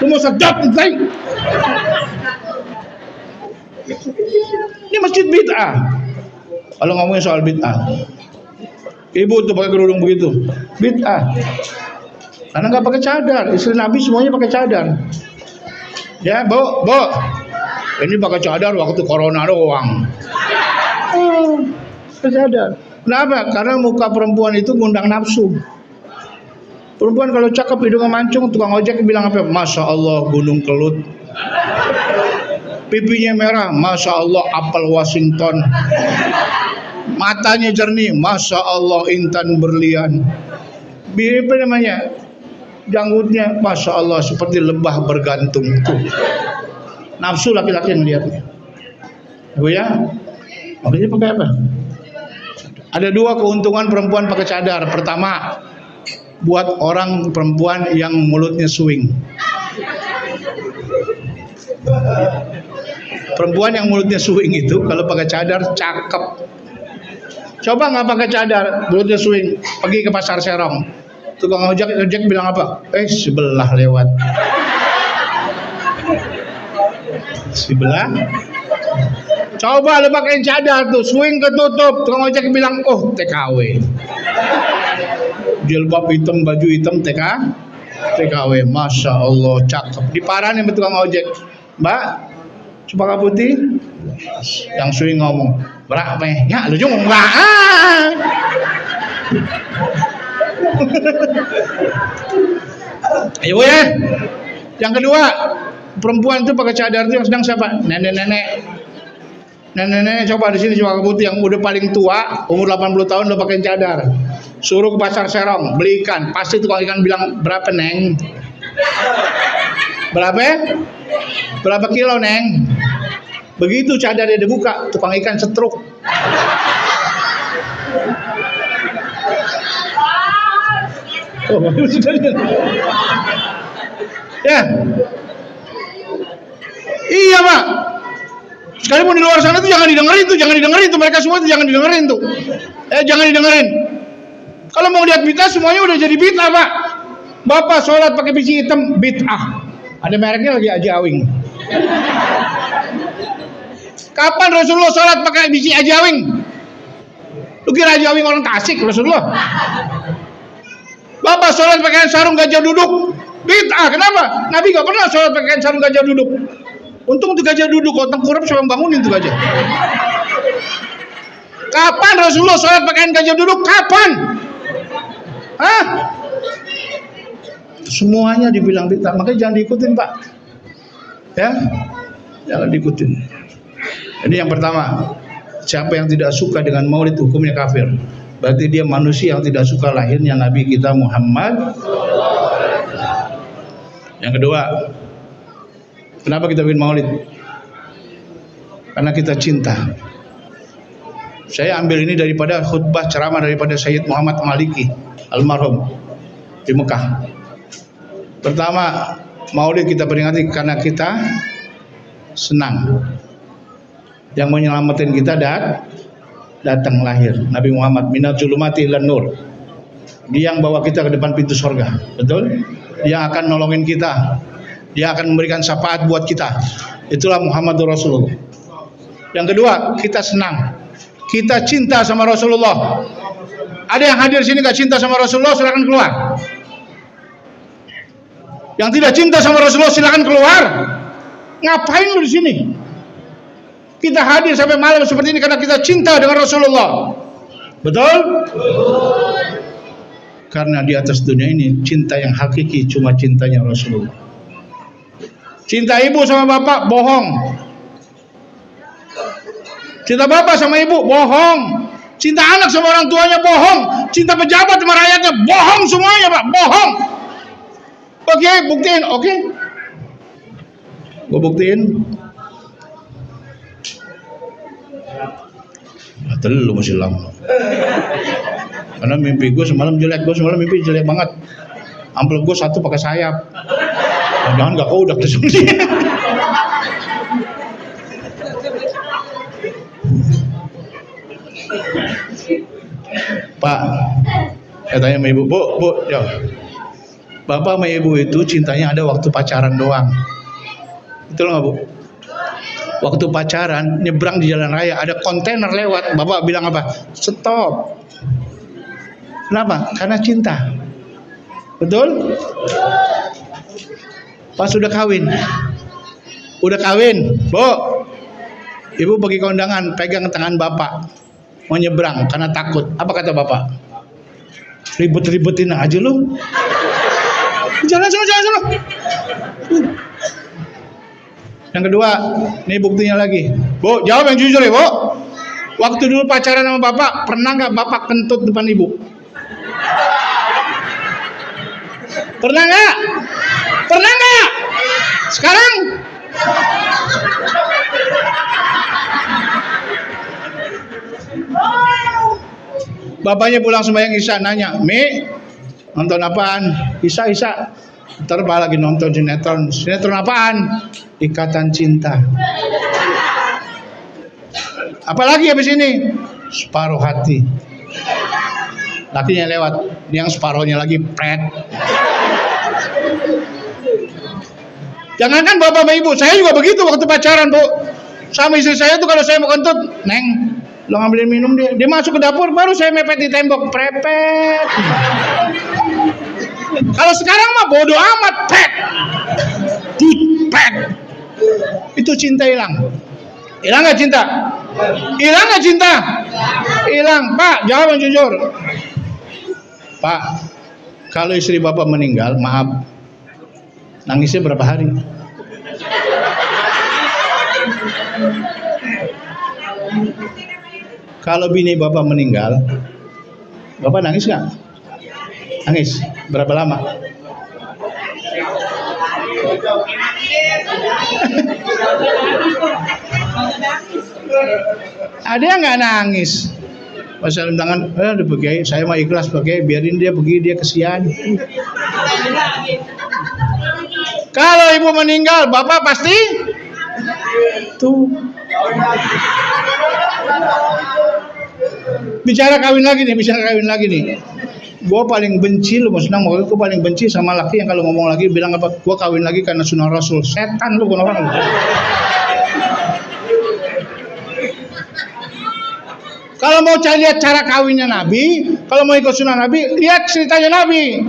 lu mau sedap tai. Ini masjid bid'ah. Kalau ngomongin soal bid'ah, ibu tuh pakai kerudung begitu, bid'ah. Karena nggak pakai cadar. Istri Nabi semuanya pakai cadar. Ya, bu, ini pakai cadar waktu corona doang. Pakai cadar. Kenapa? Karena muka perempuan itu ngundang nafsu. Perempuan kalau cakep hidungnya mancung, tukang ojek bilang apa? Masya Allah gunung kelut. Pipinya merah, Masya Allah apel Washington. Matanya jernih, Masya Allah intan berlian. Apa namanya? Janggutnya, Masya Allah seperti lebah bergantung. Tuh. Nafsu laki-laki yang lihatnya. Bu ya, makanya pakai apa? Ada 2 keuntungan perempuan pakai cadar. Pertama, buat orang perempuan yang mulutnya swing. Perempuan yang mulutnya swing itu kalau pakai cadar cakep. Coba nggak pakai cadar, mulutnya swing, pergi ke pasar Serong, tukang ojek bilang apa? Sebelah lewat. Sebelah. Coba lu pakai cadar tuh, swing ketutup, tukang ojek bilang, oh TKW. Jilbab hitam, baju hitam, TKW. Masya Allah, cakep. Diparahin sama tukang ojek. Mbak, Cempaka Putih? Yang swing ngomong, berapa ya? Lu juga enggak. Ayo ya. Yang kedua, perempuan itu pakai cadar itu yang sedang siapa? Nenek-nenek. Nenek-nenek coba di sini coba putih yang udah paling tua, umur 80 tahun udah pakai cadar. Suruh ke pasar Serong, beli ikan. Pasti tukang ikan bilang, "Berapa, Neng?" Berapa? Berapa kilo, Neng? Begitu cadarnya dibuka, tukang ikan setruk. Oh, ya. Iya, Pak. Sekalipun di luar sana tuh jangan didengerin tuh mereka semua tuh jangan didengerin tuh. Jangan didengerin. Kalau mau lihat bid'ah semuanya udah jadi bid'ah, Pak. Bapak sholat pakai biji hitam bid'ah. Ada mereknya lagi, Haji Awing. Kapan Rasulullah sholat pakai biji Haji Awing? Lu kira Haji Awing orang Tasik Rasulullah? Bapak sholat pakai sarung gajah duduk bid'ah. Kenapa? Nabi gak pernah sholat pakai sarung gajah duduk. Untung tuh gajah duduk, kalau tengkurap siapa yang bangunin tuh gajah. Kapan Rasulullah sholat pakaian gajah duduk? Kapan? Hah? Semuanya dibilang bid'ah, makanya jangan diikutin, Pak. Ya, jangan diikutin. Ini yang pertama. Siapa yang tidak suka dengan maulid hukumnya kafir. Berarti dia manusia yang tidak suka lahirnya Nabi kita Muhammad. Yang kedua, kenapa kita bikin maulid? Karena kita cinta. Saya ambil ini daripada khutbah ceramah daripada Sayyid Muhammad Maliki almarhum di Mekah. Pertama, maulid kita peringati karena kita senang. Yang menyelamatkan kita datang lahir Nabi Muhammad minal zulumati ilan nur. Dia yang bawa kita ke depan pintu surga. Betul? Dia akan nolongin kita. Dia akan memberikan syafaat buat kita. Itulah Muhammadur Rasulullah. Yang kedua, kita senang. Kita cinta sama Rasulullah. Ada yang hadir sini gak cinta sama Rasulullah, silakan keluar. Yang tidak cinta sama Rasulullah silakan keluar. Ngapain lu di sini? Kita hadir sampai malam seperti ini karena kita cinta dengan Rasulullah. Betul? Karena di atas dunia ini cinta yang hakiki cuma cintanya Rasulullah. Cinta ibu sama bapak bohong. Cinta bapak sama ibu bohong. Cinta anak sama orang tuanya bohong. Cinta pejabat sama rakyatnya bohong semuanya, Pak, bohong. Oke, buktiin, oke. Gue buktiin. Lu masih lama. Karena mimpi gue semalam jelek, mimpi jelek banget. Amplop gue satu pakai sayap. Jangan gak kau udah kesini. Pak, saya tanya sama ibu, bu, ya. Bapak sama ibu itu cintanya ada waktu pacaran doang. Betul nggak, Bu? Waktu pacaran nyebrang di jalan raya ada kontainer lewat, bapak bilang apa? Stop. Kenapa? Karena cinta. Betul? Pas sudah kawin, Bu, ibu pergi ke undangan, pegang tangan bapak, mau nyebrang karena takut. Apa kata bapak? Ribet-ribetin aja lu. Jalan. Yang kedua, ini buktinya lagi. Bu, jawab yang jujur ya, Bu. Waktu dulu pacaran sama bapak, pernah nggak bapak kentut depan ibu? Pernah nggak? Pernah nggak? Sekarang? Bapaknya pulang sembahyang Isya nanya, Mi, nonton apaan? Isya. Ntar lagi nonton sinetron. Sinetron apaan? Ikatan Cinta. Apalagi habis ini? Separuh Hati. Lakinya lewat, yang separuhnya lagi pret. Jangankan bapak sama ibu, saya juga begitu waktu pacaran, Bu. Sama istri saya tuh kalau saya mau kentut, Neng, lo ngambilin minum dia masuk ke dapur, baru saya mepet di tembok, prepet. Kalau sekarang mah bodoh amat, pet. Dipet. Itu cinta hilang. Hilang nggak cinta? Hilang nggak cinta? Hilang. Pak, jawab yang jujur. Pak, kalau istri bapak meninggal, maaf, nangisnya berapa hari? Kalau bini Bapak meninggal, Bapak nangis nggak? Nangis. Berapa lama? Ada yang nggak nangis? Pas salim tangan, Pak, saya mah ikhlas Pak, biarin dia pergi, dia kesian. Kalau ibu meninggal, Bapak pasti tuh. Bicara kawin lagi nih. Gua paling benci lu, Mas Nang, gue paling benci sama laki yang kalau ngomong lagi bilang apa? Gua kawin lagi karena sunnah Rasul. Setan lu, bukan orang lu. Kalau mau lihat cara kawinnya Nabi, kalau mau ikut sunnah Nabi, lihat ceritanya Nabi.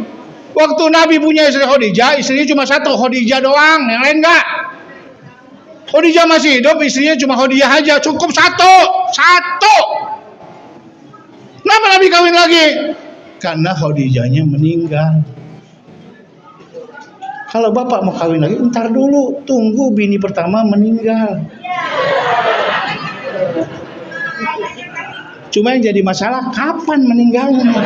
Waktu Nabi punya istri Khadijah, istrinya cuma satu, Khadijah doang, yang lain enggak. Khadijah masih hidup, istrinya cuma Khadijah aja, cukup satu. Kenapa Nabi kawin lagi? Karena Khadijahnya meninggal. Kalau Bapak mau kawin lagi, ntar dulu, tunggu bini pertama meninggal. Cuma yang jadi masalah kapan meninggalnya.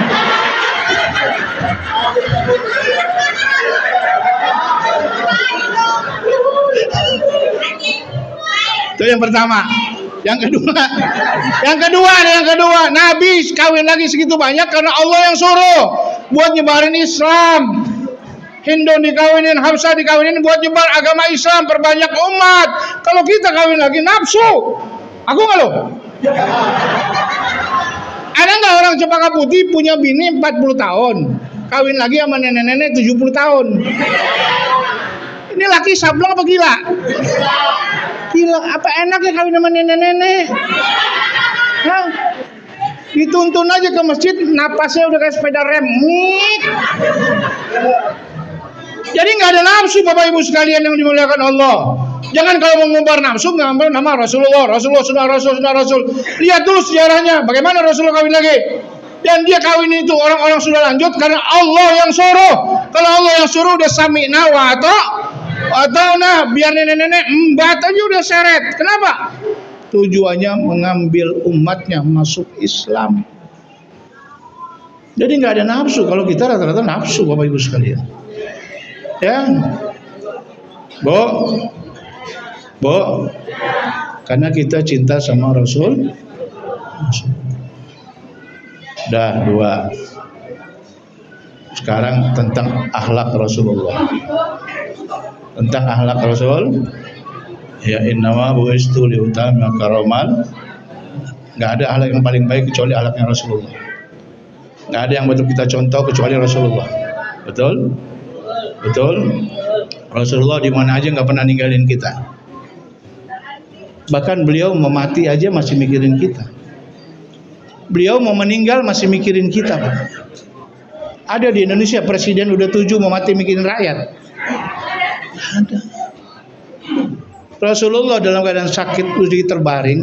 Itu yang pertama. Yang kedua, Nabi kawin lagi segitu banyak karena Allah yang suruh buat nyebarin Islam. Hindu dikawinin, Hafsah dikawinin buat nyebar agama Islam, perbanyak umat. Kalau kita kawin lagi nafsu. Aku nggak loh. Ada nggak orang Cempaka Putih punya bini 40 tahun, kawin lagi sama nenek-nenek 70 tahun? Ini laki sableng apa gila? Gila, apa enaknya kawin sama nenek-nenek? Hah? Dituntun aja ke masjid, napasnya udah kayak sepeda rem. Jadi nggak ada nafsu, Bapak Ibu sekalian yang dimuliakan Allah. Jangan kalau mau ngumbar nafsu ngambil nama Rasulullah, sunnah Rasul. Lihat dulu sejarahnya, bagaimana Rasulullah kawin lagi. Dan dia kawin itu orang-orang sudah lanjut karena Allah yang suruh. Kalau Allah yang suruh udah sami'na wa ata'na, biar nenek-nenek embat aja udah seret. Kenapa? Tujuannya mengambil umatnya masuk Islam. Jadi nggak ada nafsu. Kalau kita rata-rata nafsu, Bapak Ibu sekalian. Ya, Bo, karena kita cinta sama Rasul. Dah dua. Sekarang tentang akhlak Rasulullah. Tentang akhlak Rasul. Ya innama bu'istu liutama karomal. Nggak ada akhlak yang paling baik kecuali akhlaknya Rasulullah. Nggak ada yang betul kita contoh kecuali Rasulullah. Betul? Rasulullah di mana aja nggak pernah ninggalin kita. Bahkan beliau mau mati aja masih mikirin kita. Beliau mau meninggal masih mikirin kita, Pak. Ada di Indonesia presiden udah 7 mau mati mikirin rakyat. Ada. Rasulullah dalam keadaan sakit udah terbaring.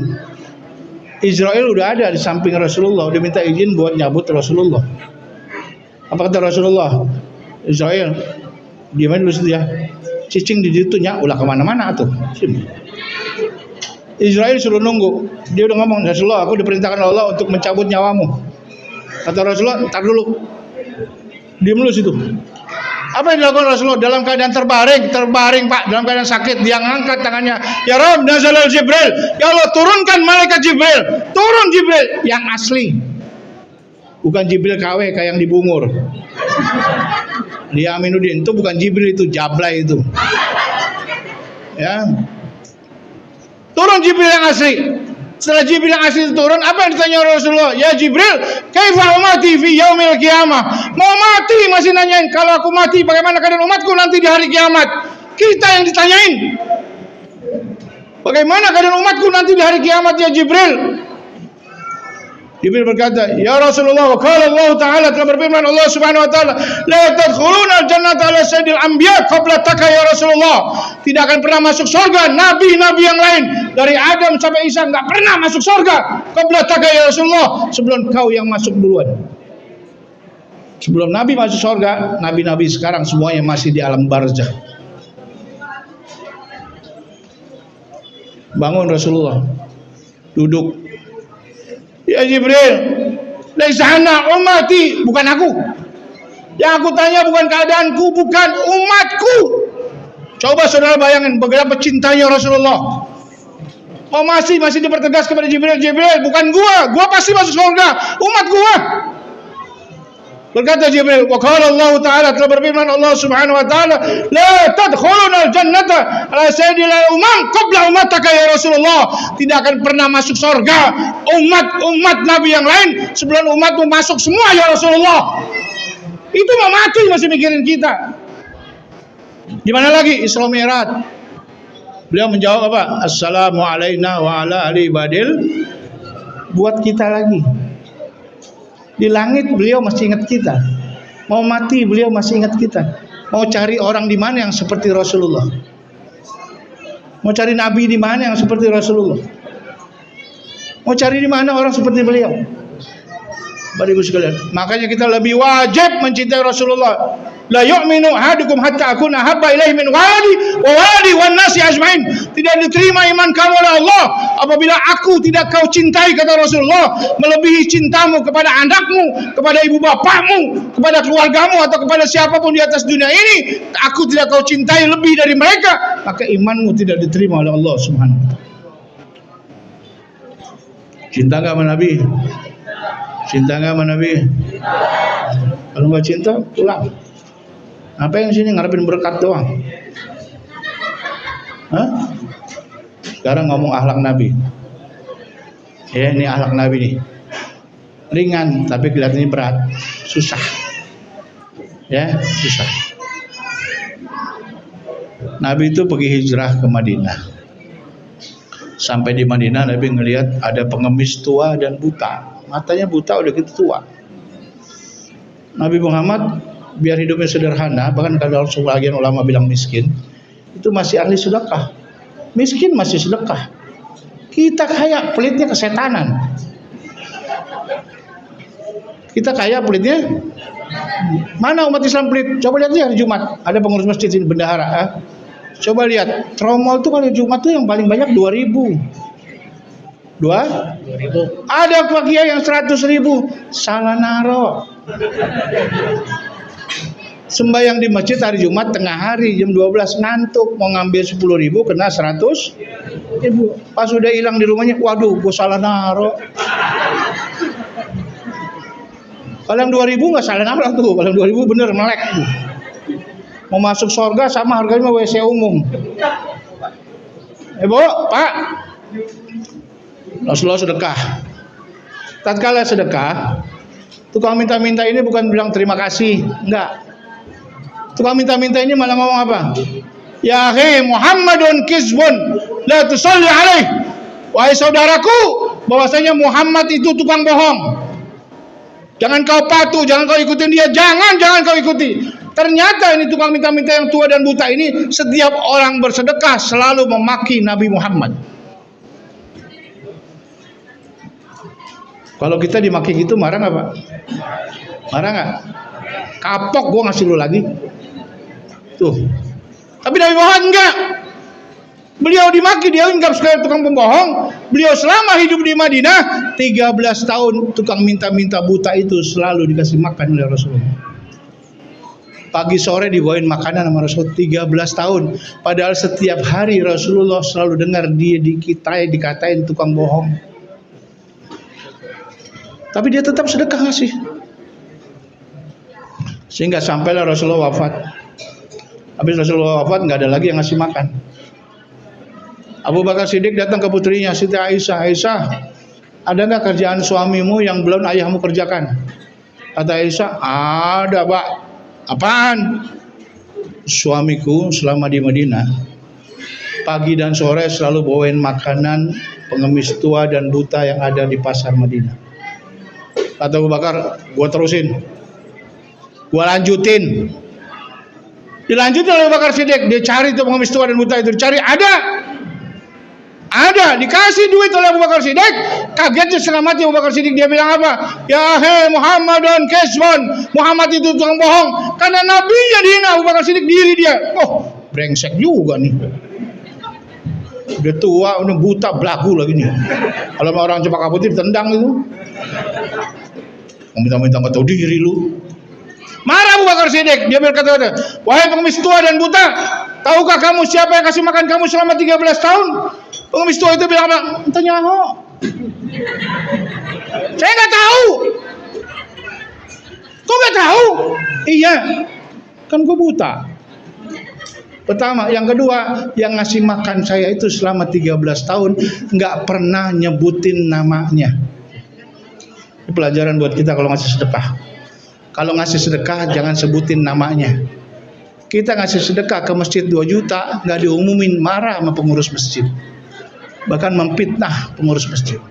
Israel udah ada di samping Rasulullah, udah minta izin buat nyabut Rasulullah. Apa kata Rasulullah? Israel, gimana dulu situ ya? Cicing di situ nya ulah kemana-mana tuh. Israel suruh nunggu. Dia udah ngomong, Rasulullah, aku diperintahkan Allah untuk mencabut nyawamu. Kata Rasulullah, ntar dulu. Diam dulu situ. Apa yang dilakukan Rasulullah dalam keadaan terbaring Pak, dalam keadaan sakit, dia ngangkat tangannya, ya Rabb, nazalal Jibril, ya Allah turunkan malaikat Jibril, turun Jibril yang asli, bukan Jibril KW kayak yang di Bungur. Dia Aminuddin itu bukan Jibril, itu Jablay itu. Ya, turun Jibril yang asli. Setelah Jibril yang asli turun, apa yang ditanya Rasulullah? Ya Jibril, kaifa umati fi yaumil qiyamah? Mau mati masih nanyain, kalau aku mati bagaimana keadaan umatku nanti di hari kiamat? Kita yang ditanyain. Bagaimana keadaan umatku nanti di hari kiamat ya Jibril? Jibril berkata, ya Rasulullah, qala Allah Ta'ala, telah berfirman Allah Subhanahu wa taala, la tadkhuluna al-jannata ala sayyidil anbiya qablataka ya Rasulullah. Tidak akan pernah masuk surga nabi-nabi yang lain dari Adam sampai Isa enggak pernah masuk surga qablataka ya Rasulullah, sebelum kau yang masuk duluan. Sebelum nabi masuk surga, nabi-nabi sekarang semuanya masih di alam barzakh. Bangun Rasulullah, duduk. Ya Jibril, laisa ana ummati, bukan aku. Yang aku tanya bukan keadaanku, bukan umatku. Coba saudara bayangin betapa cintanya Rasulullah. Oh masih dipertegas kepada Jibril, bukan gua pasti masuk surga, umat gua. Berkata Jibril, wa qala Allah Ta'ala, telah berfirman Allah Subhanahu wa taala, la tadkhuluna al-jannata ala sayyidil umam qabla ummataka ya Rasulullah. Tidak akan pernah masuk surga umat Nabi yang lain sebelum umatmu masuk semua ya Rasulullah. Itu mau mati masih mikirin kita. Gimana lagi Isra Mi'raj? Beliau menjawab apa? Assalamu alayna wa ala ali badil. Buat kita lagi. Di langit beliau masih ingat kita. Mau mati beliau masih ingat kita. Mau cari orang di mana yang seperti Rasulullah? Mau cari nabi di mana yang seperti Rasulullah? Mau cari di mana orang seperti beliau? Bapak Ibu sekalian, makanya kita lebih wajib mencintai Rasulullah. La yu'minu ahadukum hatta akuna habba ilaihi min waladi wan nasi ajmain. Tidak diterima iman kamu oleh Allah apabila aku tidak kau cintai, kata Rasulullah, melebihi cintamu kepada anakmu, kepada ibu bapakmu, kepada keluargamu atau kepada siapapun di atas dunia ini. Aku tidak kau cintai lebih dari mereka, maka imanmu tidak diterima oleh Allah Subhanahu wa taala. Cinta enggak sama Nabi? Cinta nggak sama Nabi? Kalau nggak cinta, pulang. Apa yang sini ngarepin berkat doang? Hah? Sekarang ngomong akhlak Nabi. Ya, ini akhlak Nabi nih. Ringan, tapi kelihatannya berat, susah. Ya, susah. Nabi itu pergi hijrah ke Madinah. Sampai di Madinah, Nabi ngelihat ada pengemis tua dan buta. Matanya buta udah gitu tua. Nabi Muhammad biar hidupnya sederhana, bahkan kalau sebagian ulama bilang miskin, itu masih ahli sedekah. Miskin masih sedekah. Kita kaya, pelitnya kesetanan. Kita kaya, pelitnya mana umat Islam pelit? Coba lihat nih hari Jumat, ada pengurus masjid ini bendahara. Coba lihat, tromol tuh kalau Jumat tuh yang paling banyak 2.000. 2.000. Ada Pak Kiai yang 100.000, salah naro. Sembahyang di masjid hari Jumat tengah hari jam 12 ngantuk, mau ngambil 10.000 kena 100.000. Pas sudah hilang di rumahnya, waduh, gue salah naro. Kalau yang 2.000 nggak salah naro tuh, kalau yang 2.000 bener melek tuh. Mau masuk surga sama harganya WC umum. Bu, Pak. Rasulullah sedekah. Tatkala sedekah, tukang minta-minta ini bukan bilang terima kasih, enggak. Tukang minta-minta ini malah ngomong apa? Ya akhi Muhammadun kizbun la tusalli alaih. Wahai saudaraku, bahwasanya Muhammad itu tukang bohong. Jangan kau patuh, jangan kau ikutin dia, jangan kau ikuti. Ternyata ini tukang minta-minta yang tua dan buta ini, setiap orang bersedekah selalu memaki Nabi Muhammad. Kalau kita dimaki gitu marah nggak Pak? Marah nggak? Kapok gue ngasih lu lagi. Tuh. Tapi Nabi Muhammad enggak. Beliau dimaki, dia anggap sebagai tukang pembohong. Beliau selama hidup di Madinah 13 tahun tukang minta-minta buta itu selalu dikasih makan oleh Rasulullah. Pagi sore dibawain makanan sama Rasul 13 tahun. Padahal setiap hari Rasulullah selalu dengar dia dikatain tukang bohong. Tapi dia tetap sedekah ngasih. Sehingga sampailah Rasulullah wafat. Habis Rasulullah wafat nggak ada lagi yang ngasih makan. Abu Bakar Siddiq datang ke putrinya Siti Aisyah. Aisyah, ada nggak kerjaan suamimu yang belum ayahmu kerjakan? Kata Aisyah, ada Pak. Apaan? Suamiku selama di Madinah pagi dan sore selalu bawain makanan pengemis tua dan buta yang ada di pasar Madinah. Kata Abu Bakar, gua terusin, gua lanjutin. Dilanjutin oleh Abu Bakar Siddiq, dia cari tuh pengemis tua dan buta itu, dicari, ada, dikasih duit oleh Abu Bakar Siddiq. Kagetnya setengah mati Abu Bakar Siddiq, dia bilang apa? Ya hei Muhammadun kesbon, Muhammad itu tukang bohong. Karena nabinya dihina, Abu Bakar Siddiq diri dia. Oh, brengsek juga nih. Udah tua, udah buta, belagu lagi nih. Kalau orang Cempaka Putih ditendang itu. Minta-minta nggak tahu diri lu. Marah Abu Bakar Siddiq, dia berkata, wahai pengemis tua dan buta, tahukah kamu siapa yang kasih makan kamu selama 13 tahun? Pengemis tua itu bilang apa? Tanya kok. Saya nggak tahu. Kok nggak tahu? Iya, kan gue buta. Pertama, yang kedua, yang ngasih makan saya itu selama 13 tahun nggak pernah nyebutin namanya. Ini pelajaran buat kita kalau ngasih sedekah. Kalau ngasih sedekah jangan sebutin namanya. Kita ngasih sedekah ke masjid 2 juta nggak diumumin, marah sama pengurus masjid. Bahkan memfitnah pengurus masjid.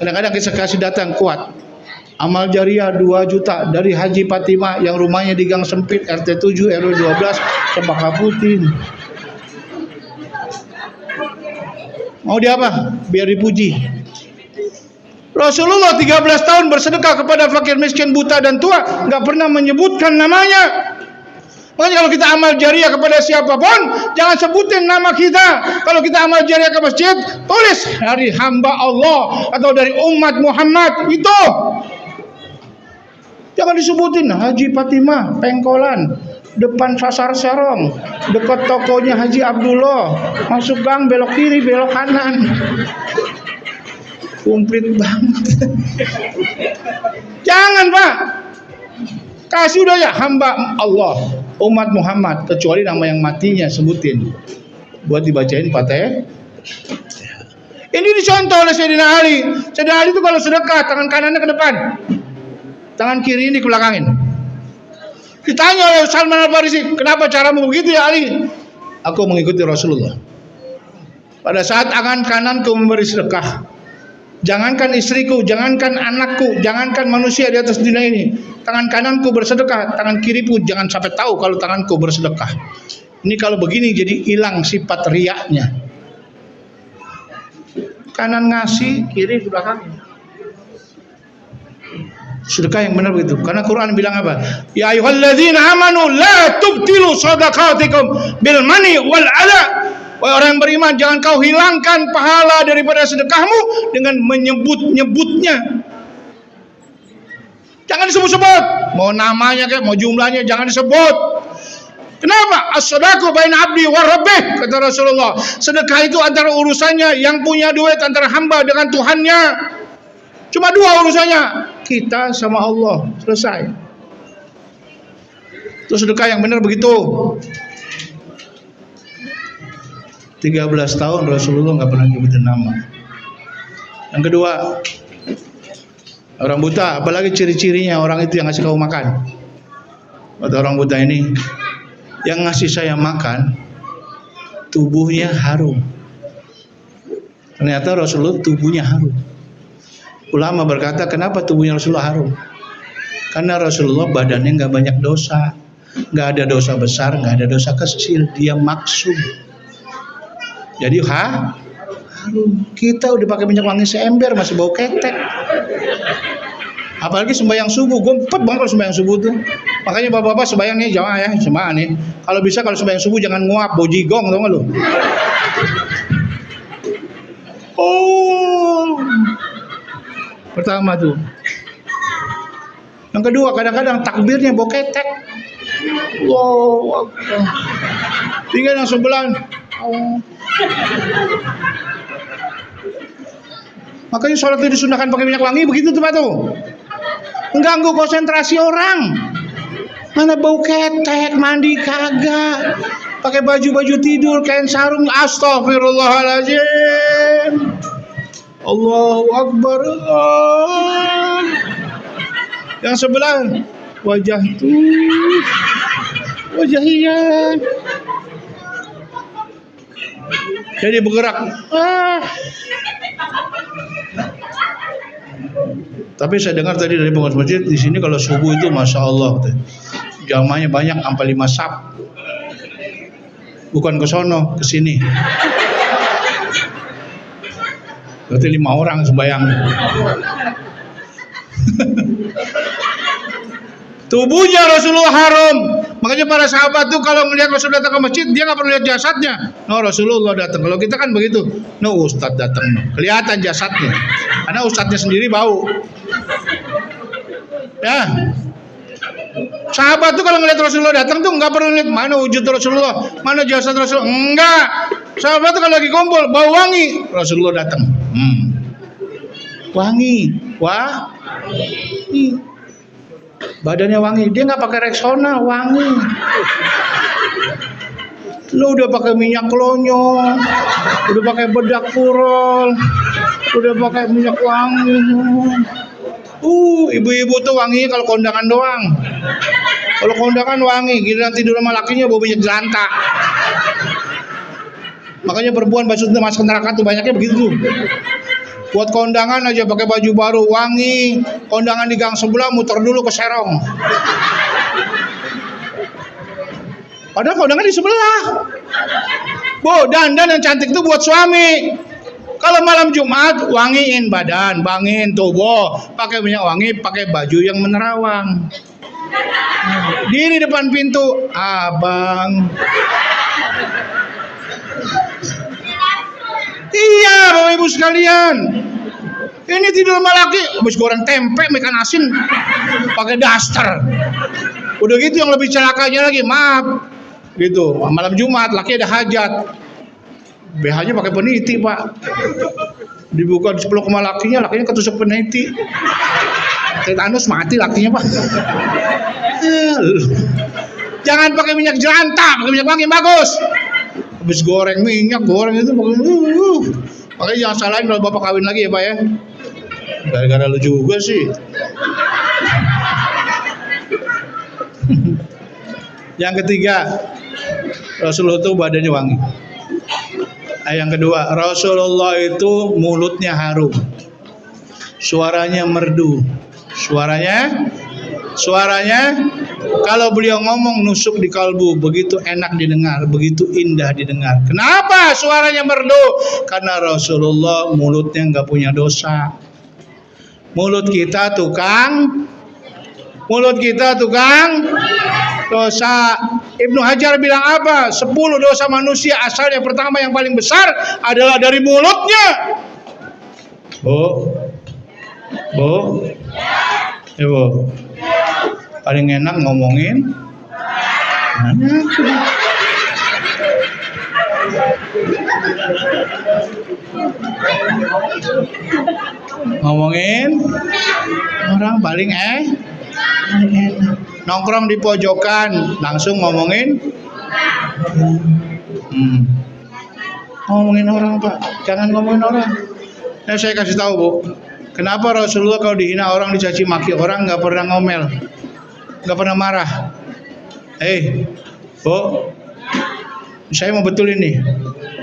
Kadang-kadang kita kasih data yang kuat. Amal jariah 2 juta dari Haji Fatimah yang rumahnya di Gang Sempit RT 7 RW 12 Cempaka Putih. Mau dia apa? Biar dipuji. Rasulullah 13 tahun bersedekah kepada fakir miskin, buta dan tua, nggak pernah menyebutkan namanya. Makanya kalau kita amal jariah kepada siapapun, jangan sebutin nama kita. Kalau kita amal jariah ke masjid, tulis dari hamba Allah atau dari umat Muhammad itu. Jangan disebutin Haji Fatimah, Pengkolan, depan Pasar Serong, dekat tokonya Haji Abdullah, masuk gang belok kiri belok kanan. Komplit banget. Jangan Pak. Kasih udah ya hamba Allah, umat Muhammad, kecuali nama yang matinya sebutin. Buat dibacain Fatihah. Ini dicontoh oleh Sayyidina Ali. Sayyidina Ali itu kalau sedekah tangan kanannya ke depan, tangan kiri ini ke belakangin. Ditanya oleh Salman Al-Farisi, kenapa caramu begitu ya Ali? Aku mengikuti Rasulullah. Pada saat tangan kananku memberi sedekah, jangankan istriku, jangankan anakku, jangankan manusia di atas dunia ini, tangan kananku bersedekah, tangan kiri pun jangan sampai tahu kalau tanganku bersedekah. Ini kalau begini jadi hilang sifat riaknya. Kanan ngasih, kiri di belakang. Sedekah yang benar begitu. Karena Quran bilang apa? Ya ayyuhalladzina amanu la tubtilu shadaqatikum bil mani wal ala. Wahai orang yang beriman, jangan kau hilangkan pahala daripada sedekahmu dengan menyebut-nyebutnya. Jangan disebut-sebut. Mau namanya kayak, mau jumlahnya jangan disebut. Kenapa? As-sadaqu baina abdi wa rabbih, kata Rasulullah. Sedekah itu antara urusannya yang punya duit, antara hamba dengan Tuhannya. Cuma 2 urusannya, kita sama Allah. Selesai. Itu sedekah yang benar begitu. 13 tahun Rasulullah nggak pernah nyebutin nama. Yang kedua, orang buta, apalagi ciri-cirinya orang itu yang ngasih kau makan. Kata orang buta ini, yang ngasih saya makan, tubuhnya harum. Ternyata Rasulullah tubuhnya harum. Ulama berkata, kenapa tubuhnya Rasulullah harum? Karena Rasulullah badannya nggak banyak dosa, nggak ada dosa besar, nggak ada dosa kecil, dia maksum. Jadi harum. Kita udah pakai minyak wangi seember masih bau ketek. Apalagi sembahyang subuh, gue empet banget kalau sembahyang subuh tuh. Makanya bapak-bapak sembahyang nih, jamaah ya, jamaah nih. Kalau bisa kalau sembahyang subuh jangan nguap, bau jigong, tau gak lu? Oh. Pertama tuh. Yang kedua, kadang-kadang takbirnya bau ketek. Wow. Tinggal yang sebelah. Oh. Makanya sholat itu disunahkan pakai minyak wangi begitu tuh Pak tuh. Mengganggu konsentrasi orang. Mana bau ketek, mandi kagak. Pakai baju-baju tidur, kain sarung, astagfirullahaladzim. Allahu Akbar. Yang sebelah wajah tuh. Wajah iya. Jadi bergerak. Tapi saya dengar tadi dari pengurus masjid di sini kalau subuh itu masya Allah, jamaahnya banyak sampai 5 saf. Bukan ke sono, ke sini. Berarti 5 orang sembahyang. Tubuhnya Rasulullah harum. Makanya para sahabat tuh kalau melihat Rasul datang ke masjid, dia nggak perlu lihat jasadnya. No, Rasulullah datang. Kalau kita kan begitu. No, Ustadz datang. No. Kelihatan jasadnya. Karena Ustadznya sendiri bau. Ya. Sahabat tuh kalau ngelihat Rasulullah datang tuh nggak perlu lihat mana wujud Rasulullah, mana jasad Rasulullah. Enggak. Sahabat tuh kalau lagi kumpul bau wangi, Rasulullah datang. Wangi. Wah. Badannya wangi, dia nggak pakai Rexona, wangi. Lu udah pakai minyak klonyo, udah pakai bedak purol, udah pakai minyak wangi. Ibu-ibu tuh wangi kalau kondangan doang. Kalau kondangan wangi, giliran tidur sama lakinya bau minyak jelanta. Makanya perempuan masuk neraka tuh banyaknya begitu. Buat kondangan aja pakai baju baru wangi, kondangan di gang sebelah muter dulu ke Serong. Padahal kondangan di sebelah. Bu, dandan yang cantik itu buat suami. Kalau malam Jumat wangiin badan, wangiin tubuh, pakai minyak wangi, pakai baju yang menerawang. Diri depan pintu, abang. Iya, Bapak Ibu sekalian. Ini tidur sama laki, habis goreng tempe, ikan asin, pakai daster. Udah gitu yang lebih celakanya lagi, maaf. Gitu, malam Jumat laki ada hajat. BH-nya pakai peniti, Pak. Dibuka dipeluk sama lakinya ketusuk peniti. Tetanus mati lakinya, Pak. Jangan pakai minyak jelanta, pakai minyak wangi bagus. Habis goreng minyak, goreng itu makanya jangan salahin kalau bapak kawin lagi ya Pak ya. Gara-gara lu juga sih. Yang ketiga, Rasulullah itu badannya wangi. Yang kedua, Rasulullah itu mulutnya harum, suaranya merdu, suaranya kalau beliau ngomong nusuk di kalbu, begitu enak didengar, begitu indah didengar. Kenapa suaranya merdu? Karena Rasulullah mulutnya nggak punya dosa. Mulut kita tukang dosa. Ibnu Hajar bilang apa? 10 dosa manusia asalnya pertama yang paling besar adalah dari mulutnya. Bu, Ibu, paling enak ngomongin orang paling enak. Nongkrong di pojokan langsung ngomongin orang, Pak, jangan ngomongin orang. Saya kasih tahu, Bu, kenapa Rasulullah kalau dihina orang, dicaci maki orang nggak pernah ngomel, nggak pernah marah. Bu, saya mau betul ini.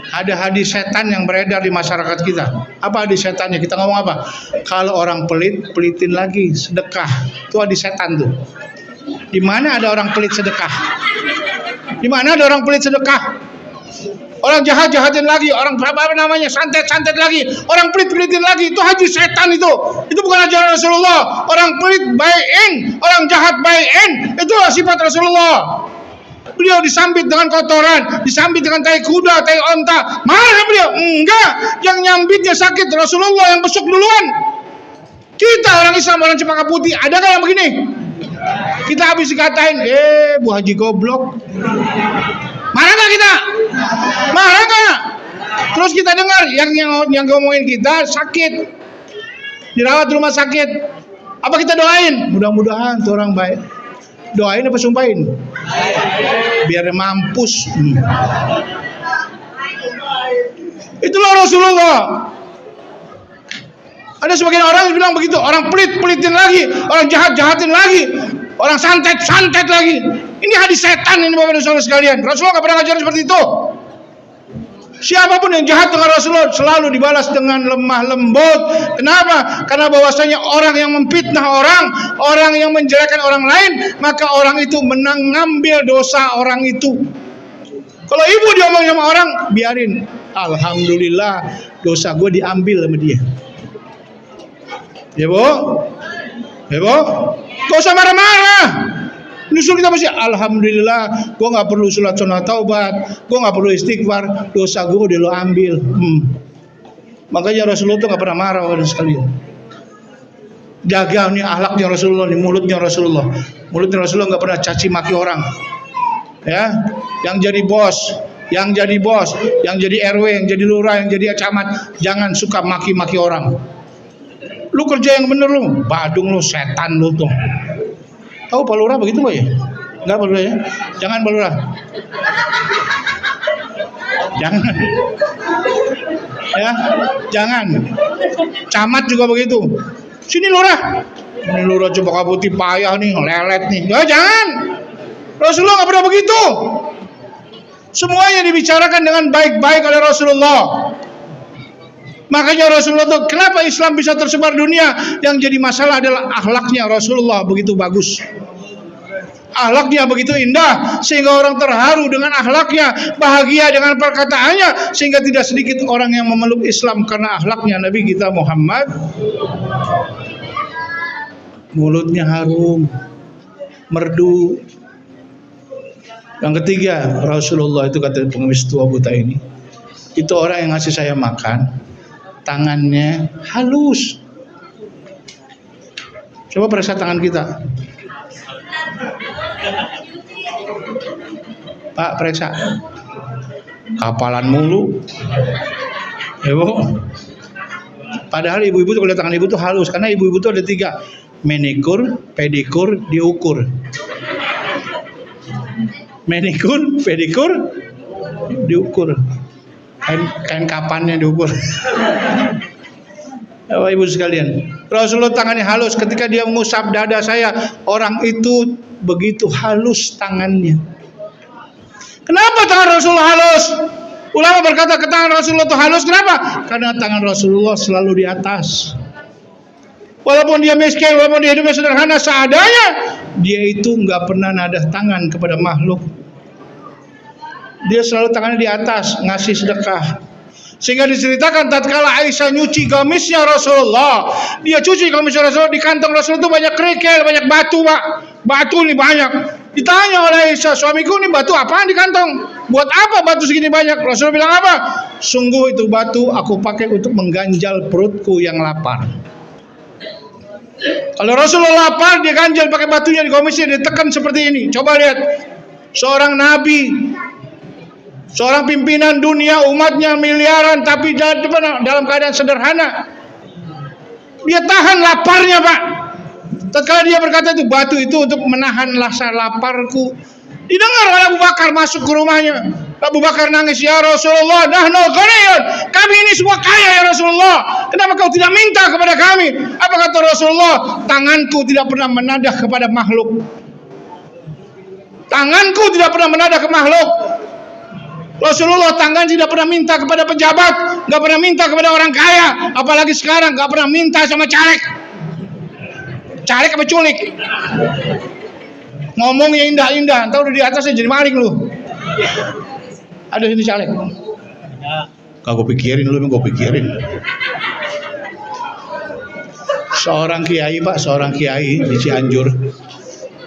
Ada hadis setan yang beredar di masyarakat kita. Apa hadis setannya? Kita ngomong apa? Kalau orang pelit, pelitin lagi, sedekah. Itu hadis setan tuh. Di mana ada orang pelit sedekah? Di mana ada orang pelit sedekah? Orang jahatin lagi, orang apa namanya santet lagi, orang pelitin lagi. Itu hadis setan itu. Itu bukan ajaran Rasulullah. Orang pelit bai'in, orang jahat bai'in. Itulah sifat Rasulullah. Beliau disambit dengan kotoran, disambit dengan tai kuda, tai onta. Marah beliau? Enggak. Yang nyambitnya sakit, Rasulullah yang besuk duluan. Kita orang Islam, orang Cempaka Putih, adakah yang begini? Kita habis dikatain, Bu Haji goblok. Marah nggak kita? Marah nggak? Terus kita dengar yang ngomongin kita sakit, dirawat di rumah sakit. Apa kita doain? Mudah-mudahan tuh orang baik. Doain apa sumpahin? Biar dia mampus. Itulah Rasulullah. Ada sebagian orang yang bilang begitu, orang pelitin lagi, orang jahatin lagi, orang santet lagi. Ini hadis setan ini Bapak dan Saudara sekalian. Rasulullah nggak pernah ngajarin seperti itu. Siapapun yang jahat dengan Rasulullah selalu dibalas dengan lemah lembut. Kenapa? Karena bahwasanya orang yang memfitnah orang yang menjelekkan orang lain, maka orang itu mengambil dosa orang itu. Kalau ibu diomongin sama orang, biarin. Alhamdulillah dosa gue diambil sama dia. Ya Bu? Gak usah marah-marah. Nyusul kita masih alhamdulillah, gue nggak perlu sholat sunat taubat, gue nggak perlu istighfar, dosa gue udah lo ambil. Makanya Rasulullah tuh nggak pernah marah orang sekalian. Jaga nih akhlaknya Rasulullah, nih mulutnya Rasulullah. Mulutnya Rasulullah nggak pernah caci maki orang. Ya, yang jadi bos, yang jadi RW, yang jadi lurah, yang jadi camat, jangan suka maki-maki orang. Lu kerja yang bener lu, badung lu, setan lu tuh. Tahu Pak Lurah begitu Pak ya? Enggak Pak Lurah ya? Jangan Pak Lurah. Jangan. Ya, jangan. Camat juga begitu. Sini Lurah. Ini Lurah coba kabuti payah nih, lelet nih. Ya, jangan. Rasulullah nggak pernah begitu. Semuanya dibicarakan dengan baik-baik oleh Rasulullah. Makanya Rasulullah tuh kenapa Islam bisa tersebar dunia? Yang jadi masalah adalah akhlaknya Rasulullah begitu bagus. Akhlaknya begitu indah sehingga orang terharu dengan akhlaknya, bahagia dengan perkataannya, sehingga tidak sedikit orang yang memeluk Islam karena akhlaknya Nabi kita Muhammad. Mulutnya harum, merdu. Yang ketiga, Rasulullah itu kata pengemis tua buta ini, itu orang yang ngasih saya makan, tangannya halus. Coba periksa tangan kita, Pak, periksa. Kapalan mulu, ya Bu. Padahal ibu-ibu tuh kalau lihat tangan ibu tuh halus, karena ibu-ibu tuh ada 3, manikur, pedikur, diukur. Manikur, pedikur, diukur. Kain kapannya diukur. Bapak Ibu sekalian, Rasulullah tangannya halus. Ketika dia mengusap dada saya, orang itu begitu halus tangannya. Kenapa tangan Rasulullah halus? Ulama berkata tangan Rasulullah itu halus. Kenapa? Karena tangan Rasulullah selalu di atas. Walaupun dia miskin, walaupun dia hidupnya sederhana seadanya, dia itu nggak pernah nadah tangan kepada makhluk. Dia selalu tangannya di atas, ngasih sedekah. Sehingga diceritakan tatkala Aisyah nyuci gamisnya Rasulullah, dia cuci gamisnya Rasulullah, di kantong Rasulullah itu banyak kerikil, banyak batu, Pak. Batu ini banyak. Ditanya oleh Aisyah, suamiku ini batu apaan di kantong? Buat apa batu segini banyak? Rasulullah bilang apa? Sungguh itu batu aku pakai untuk mengganjal perutku yang lapar. Kalau Rasulullah lapar, dia ganjal pakai batunya di gamisnya, ditekan seperti ini. Coba lihat, seorang nabi, seorang pimpinan dunia, umatnya miliaran, tapi dalam keadaan sederhana. Dia tahan laparnya, Pak. Tatkala dia berkata itu batu itu untuk menahan rasa laparku. Didengar oleh Abu Bakar masuk ke rumahnya. Abu Bakar nangis, ya Rasulullah, nahnu ghaniyun. Kami ini semua kaya ya Rasulullah. Kenapa kau tidak minta kepada kami? Apa kata Rasulullah? Tanganku tidak pernah menadah kepada makhluk. Tanganku tidak pernah menadah ke makhluk. Rasulullah tangan tidak pernah minta kepada pejabat, nggak pernah minta kepada orang kaya, apalagi sekarang nggak pernah minta sama caleg. Caleg apa culik? Ngomongnya indah-indah, tahu di atasnya jadi maling lu. Ada sini caleg. Kau pikirin lu, kau pikirin. Seorang kiai, Pak, seorang kiai di Cianjur.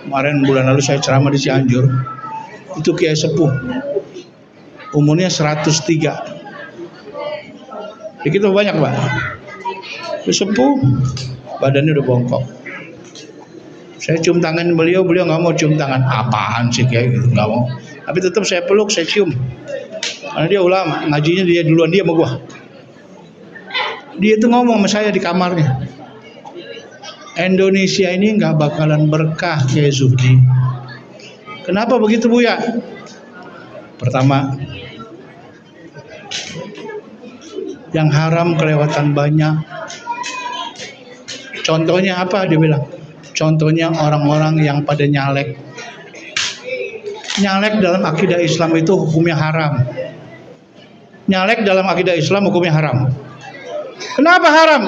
Kemarin bulan lalu saya ceramah di Cianjur. Itu kiai sepuh. Umurnya 103. Dikit banyak, Pak. Itu sepuh, badannya udah bongkok. Saya cium tangan beliau nggak mau cium tangan. Apaan sih kayak gitu, nggak mau. Tapi tetap saya peluk, saya cium. Karena dia ulama, ngajinya dia duluan dia sama gua. Dia itu ngomong sama saya di kamarnya. Indonesia ini nggak bakalan berkah kayak Zuhdi. Kenapa begitu, Buya? Pertama, yang haram kelewatan banyak. Contohnya apa? Dia bilang, contohnya orang-orang yang pada nyalek. Nyalek dalam akidah Islam itu hukumnya haram. Nyalek dalam akidah Islam hukumnya haram. Kenapa haram?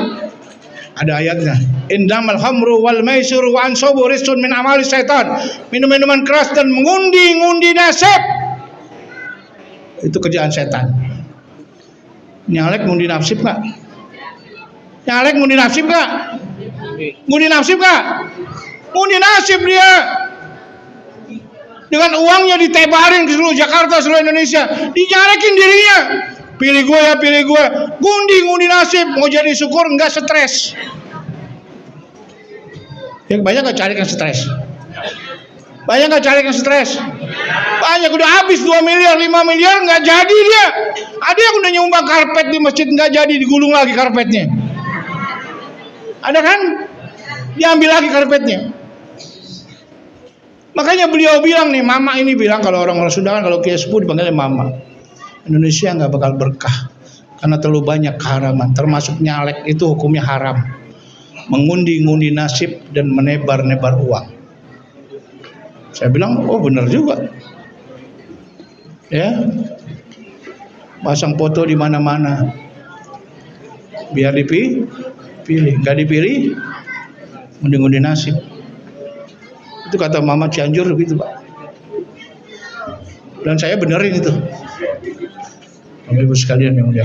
Ada ayatnya. Innamal khamru wal maisiru wa ansabu rizqun min amali syaitan. Minum-minuman keras dan mengundi-ngundi nasib, itu kerjaan setan. Nyalek ngundi nasib nggak? Nyalek ngundi nasib nggak? Ngundi nasib nggak? Ngundi nasib dia. Dengan uangnya ditebarin ke seluruh Jakarta, seluruh Indonesia, dinyalekin dirinya. Pilih gue ya, pilih gue. Ngundi nasib, mau jadi syukur enggak stres. Ya banyak gak cari yang stres? Banyak gak cari yang stres? Banyak, udah habis 2 miliar, 5 miliar nggak jadi dia. Ada yang udah nyumbang karpet di masjid nggak jadi, digulung lagi karpetnya. Ada kan? Diambil lagi karpetnya. Makanya beliau bilang nih, mama ini bilang kalau orang-orang Sunda kan kalau kiai sepuh dipanggilnya mama. Indonesia nggak bakal berkah karena terlalu banyak keharaman, termasuk nyalek itu hukumnya haram. Mengundi-ngundi nasib dan menebar-nebar uang. Saya bilang, oh benar juga. Ya, pasang foto di mana-mana, biar dipilih, nggak dipilih, ngundi-ngundi nasib. Itu kata Mama Cianjur begitu Pak. Dan saya benerin itu. Bapak Ibu sekalian yang mulia.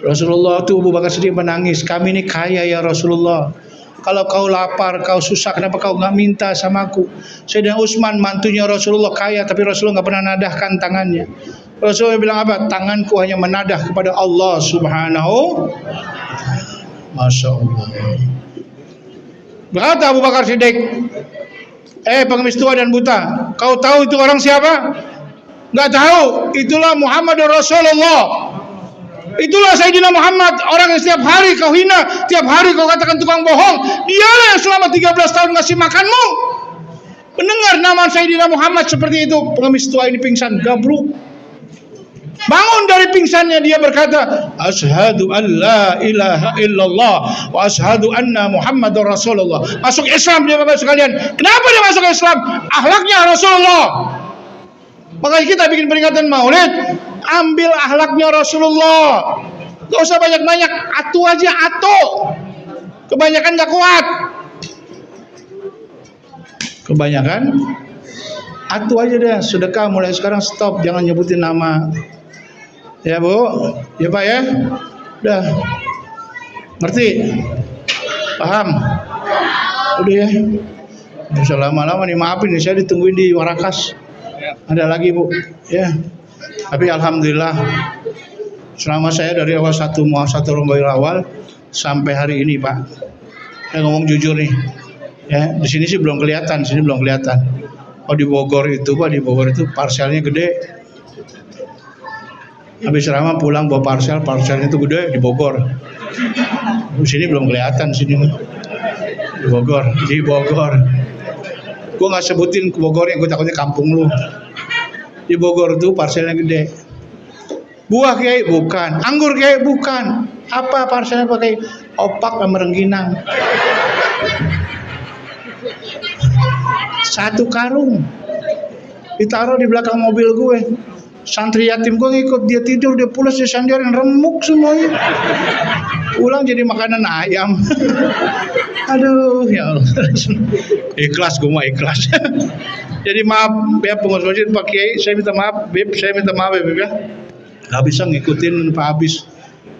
Rasulullah tuh Abu Bakar Siddiq menangis, kami ini kaya ya Rasulullah. Kalau kau lapar, kau susah, kenapa kau nggak minta sama aku? Sayyidina Utsman mantunya Rasulullah kaya, tapi Rasulullah nggak pernah nadahkan tangannya. Rasulullah bilang apa? Tanganku hanya menadah kepada Allah Subhanahu. Masya Allah. Berkata Abu Bakar Siddiq, pengemis tua dan buta, kau tahu itu orang siapa? Nggak tahu. Itulah Muhammad Rasulullah. Itulah Sayyidina Muhammad, orang yang setiap hari kau hina, tiap hari kau katakan tukang bohong. Dialah yang selama 13 tahun ngasih makanmu. Mendengar nama Sayyidina Muhammad seperti itu, pengemis tua ini pingsan, gabruk. Bangun dari pingsannya, dia berkata, Asyhadu an la ilaha illallah wa asyhadu anna Muhammadar Rasulullah. Masuk Islam dia Bapak sekalian. Kenapa dia masuk Islam? Akhlaknya Rasulullah. Makanya kita bikin peringatan Maulid, ambil akhlaknya Rasulullah. Gak usah banyak-banyak, atu aja atu. Kebanyakan gak kuat. Kebanyakan atu aja deh. Sedekah mulai sekarang stop, jangan nyebutin nama. Ya Bu, ya Pak ya. Udah. Ngerti? Paham? Udah ya. Gak usah lama-lama nih, maafin nih, saya ditungguin di Warakas. Ada lagi Bu, ya. Tapi alhamdulillah selama saya dari awal satu Rabiul Awal sampai hari ini Pak, saya ngomong jujur nih, ya di sini sih belum kelihatan, Oh di Bogor itu Pak, di Bogor itu parselnya gede. Habis ceramah pulang bawa parselnya itu gede di Bogor. Di sini belum kelihatan sini di Bogor. Gue nggak sebutin ke Bogor yang gue takutnya kampung lu. Di Bogor tuh parselnya gede. Buah Kiai bukan, anggur Kiai bukan. Apa parselnya pakai? Opak sama rengginang. 1 karung. Ditaruh di belakang mobil gue. Santri yatim gue ngikut, dia tidur, dia pulas, dia sandarin, remuk semuanya. Pulang jadi makanan ayam. Aduh ya Allah. Ikhlas, gue mau ikhlas. Jadi maaf ya pengurus masjid Pak Kiai, saya minta maaf Bib ya. Gak bisa ngikutin Pak Habis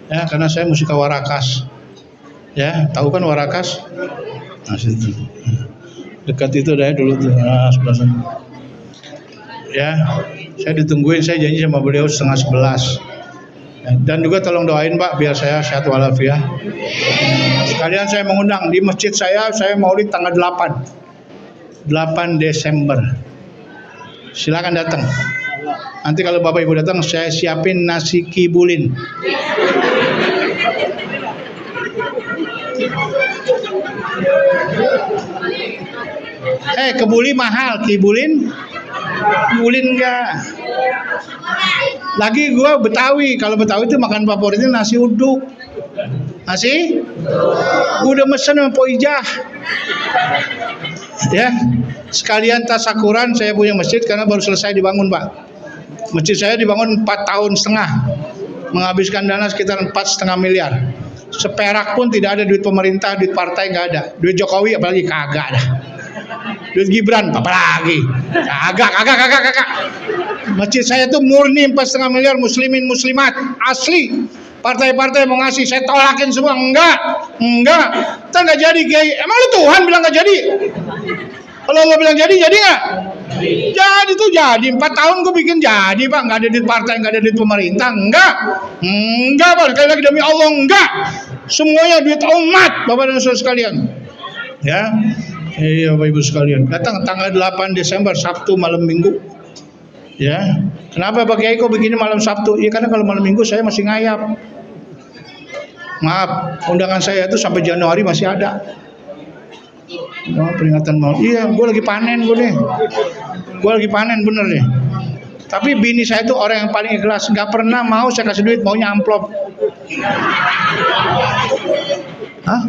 ya, karena saya mesti ke Warakas. Ya, tahu kan Warakas? Nah situ. Dekat itu dah dulu tuh, sebelah sana. Ya, saya ditungguin, saya janji sama beliau 10:30. Dan juga tolong doain Pak biar saya sehat walafiat. Sekalian saya mengundang di masjid saya maulid tanggal 8 Desember. Silakan datang. Nanti kalau Bapak Ibu datang saya siapin nasi kibulin. Kebuli mahal, kibulin enggak. Lagi gue Betawi, kalau Betawi itu makan favoritnya nasi uduk. Nasi? Gue udah mesen sama Po Ijah. Ya, sekalian tasakuran saya punya masjid karena baru selesai dibangun Pak. Masjid saya dibangun 4,5 tahun, menghabiskan dana sekitar 4,5 miliar. Seperak pun tidak ada duit pemerintah, duit partai nggak ada, duit Jokowi apalagi kagak ada. Duit Gibran apa lagi? Kagak. Masjid saya tuh murni 4,5 miliar, muslimin muslimat asli. Partai-partai mau ngasih saya tolakin semua, enggak. Kita nggak jadi Kiai. Emang lu Tuhan bilang nggak jadi? Kalau Allah bilang jadi nggak? Jadi tuh jadi. 4 tahun gue bikin jadi Pak. Nggak ada duit partai, nggak ada duit pemerintah. Enggak Pak. Sekali lagi demi Allah enggak. Semuanya duit umat Bapak dan Saudara sekalian. Ya, iya Bapak Ibu sekalian. Datang tanggal 8 Desember Sabtu malam Minggu. Ya, kenapa Pak Kiai kok begini malam Sabtu? Iya karena kalau malam Minggu saya masih ngayap. Maaf, undangan saya itu sampai Januari masih ada. Oh, peringatan mau. Iya, gue lagi panen gue nih. Gue lagi panen bener nih. Tapi bini saya itu orang yang paling ikhlas. Gak pernah mau saya kasih duit, maunya amplop. Hah?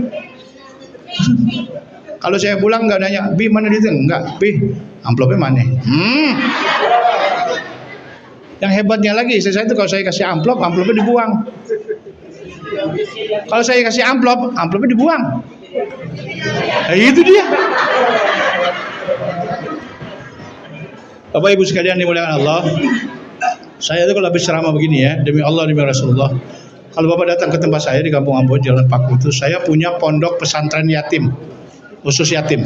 Kalau saya pulang nggak nanya, Bi mana duitnya? Enggak, Bi amplopnya mana? Yang hebatnya lagi, saya itu kalau saya kasih amplop, amplopnya dibuang. Kalau saya kasih amplop, amplopnya dibuang. Nah, itu dia. Bapak Ibu sekalian dimuliakan Allah. Saya itu kalau habis ceramah begini ya, demi Allah demi Rasulullah. Kalau Bapak datang ke tempat saya di Kampung Ambon Jalan Paku itu, saya punya pondok pesantren yatim, khusus yatim.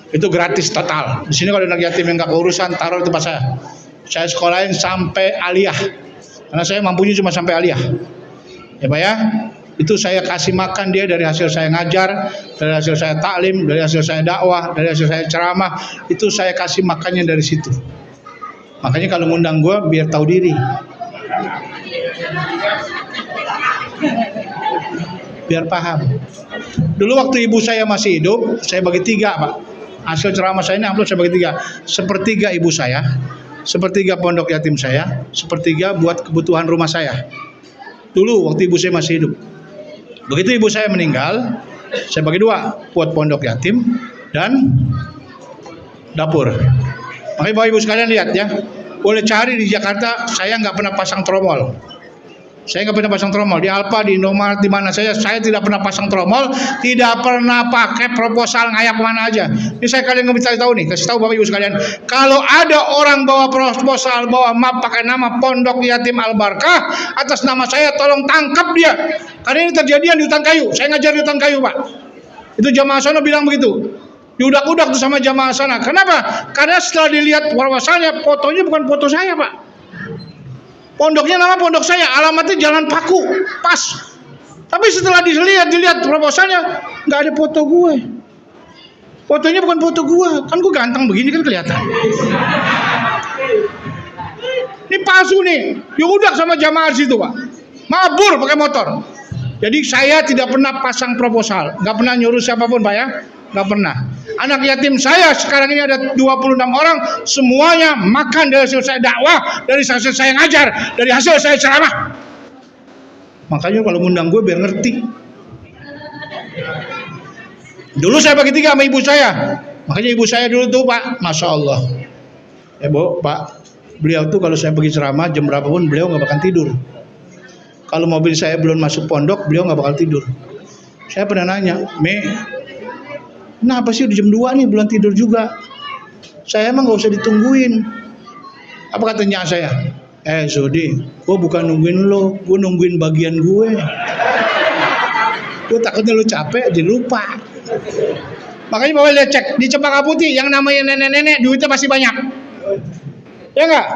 Itu gratis total. Di sini kalau anak yatim yang nggak keurusan, taruh di tempat saya. Saya sekolahin sampai aliyah. Karena saya mampunya cuma sampai aliyah. Ya Pak ya. Itu saya kasih makan dia dari hasil saya ngajar, dari hasil saya taklim, dari hasil saya dakwah, dari hasil saya ceramah. Itu saya kasih makannya dari situ. Makanya kalau ngundang gue biar tahu diri. Biar paham. Dulu waktu ibu saya masih hidup, saya bagi 3 Pak. Hasil ceramah saya ini amplop saya bagi 3. Sepertiga ibu saya, sepertiga pondok yatim saya, sepertiga buat kebutuhan rumah saya. Dulu waktu ibu saya masih hidup. Begitu ibu saya meninggal, saya bagi 2 buat pondok yatim dan dapur. Makanya Bapak Ibu sekalian lihat ya, boleh cari di Jakarta, saya nggak pernah pasang tromol. Saya nggak pernah pasang tromol di Alfa, di Indomaret, di mana saya tidak pernah pasang tromol, tidak pernah pakai proposal ngayap mana aja. Ini saya kalian nggak bisa tahu nih, kasih tahu Bapak Ibu sekalian. Kalau ada orang bawa proposal, bawa map pakai nama Pondok Yatim Al Barkah atas nama saya, tolong tangkap dia. Karena ini terjadian di hutan kayu. Saya ngajar di hutan kayu Pak. Itu jamaah sana bilang begitu. Diudak-udak tuh sama jamaah sana. Kenapa? Karena setelah dilihat proposalnya, fotonya bukan foto saya Pak. Pondoknya nama pondok saya, alamatnya Jalan Paku, pas. Tapi setelah dilihat proposalnya, nggak ada foto gue. Fotonya bukan foto gue, kan gue ganteng begini kan kelihatan. Ini palsu nih, diudak sama jamaah situ Pak. Mabur pakai motor. Jadi saya tidak pernah pasang proposal, nggak pernah nyuruh siapapun Pak ya, nggak pernah. Anak yatim saya sekarang ini ada 26 orang, semuanya makan dari hasil saya dakwah, dari hasil saya ngajar, dari hasil saya ceramah. Makanya kalau ngundang gue biar ngerti. Dulu saya bagi 3 sama ibu saya. Makanya ibu saya dulu tuh Pak, Masya Allah. Bu, Pak, beliau tuh kalau saya pergi ceramah jam berapapun beliau nggak bakal tidur. Kalau mobil saya belum masuk pondok, beliau nggak bakal tidur. Saya pernah nanya, kenapa sih udah jam 2 nih belum tidur juga? Saya emang gak usah ditungguin. Apa katanya saya? Zodi, gue bukan nungguin lo, gue nungguin bagian gue. Gue takutnya lo capek jadi lupa. Makanya Bapak lihat cek di Cempaka Putih yang namanya nenek-nenek duitnya pasti banyak. Ya enggak?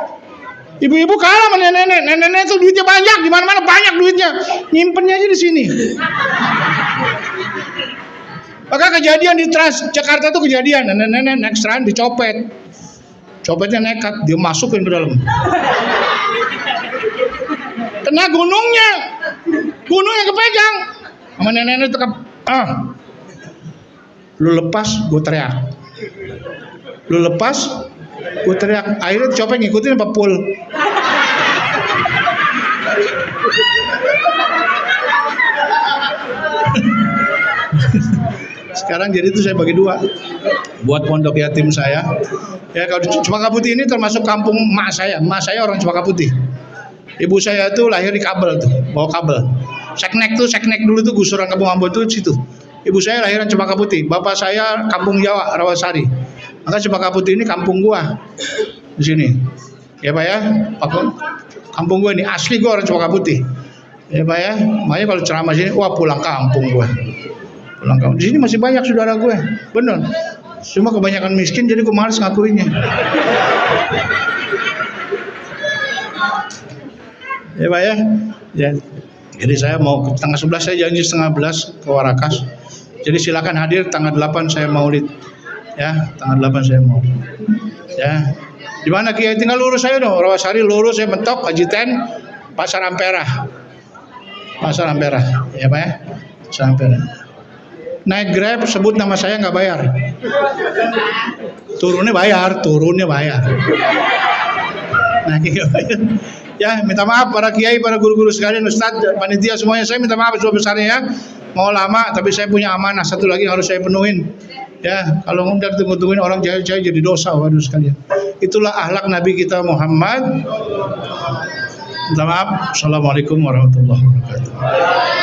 Ibu-ibu kalah sama nenek-nenek. Nenek-nenek itu duitnya banyak, di mana-mana banyak duitnya. Nyimpennya aja di sini. Maka kejadian di Jakarta itu kejadian, nenek-nenek naik seran dicopet. Copetnya nekat, dia masukin ke dalam. Kena gunungnya kepegang. Sama nenek-nenek itu lu lepas, gue teriak. Lu lepas, gue teriak. Akhirnya copet ngikutin apa pul. Sekarang jadi itu saya bagi 2 buat pondok yatim saya. Ya kalau di Cempaka Putih ini termasuk kampung emak saya. Emak saya orang Cempaka Putih. Ibu saya tuh lahir di Kabel tuh, bawa kabel. Seknek dulu tuh gusuran Kampung Ambon tuh situ. Ibu saya lahiran Cempaka Putih. Bapak saya kampung Jawa, Rawasari. Maka Cempaka Putih ini kampung gua di sini. Ya Pak ya, kampung gua ini asli gua orang Cempaka Putih. Ya Pak ya, makanya kalau ceramah sini, wah pulang kampung gua. Di sini masih banyak saudara gue, bener. Cuma kebanyakan miskin jadi gue males ngakuinnya. Ya Pak ya. Ya. Jadi saya mau tanggal 11 saya janji setengah 11 ke Warakas. Jadi silakan hadir tanggal 8 saya maulid. Ya, tanggal 8 saya mau. Ya. Di mana Kiai tinggal lurus saya dong, Rawasari lurus saya mentok Haji Ten, Pasar Ampera. Pasar Ampera. Ya Pak ya. Pasar Ampera. Naik Grab sebut nama saya nggak bayar. Turunnya bayar. Nah, ya minta maaf para kiai, para guru-guru sekalian, ustadz, panitia semuanya, saya minta maaf sebesar-besarnya ya. Mau lama tapi saya punya amanah satu lagi harus saya penuhin. Ya, kalau udah tunggu-tungguin orang jahil-jahil jadi dosa waduh sekalian. Itulah akhlak Nabi kita Muhammad. Minta maaf. Assalamualaikum warahmatullahi wabarakatuh.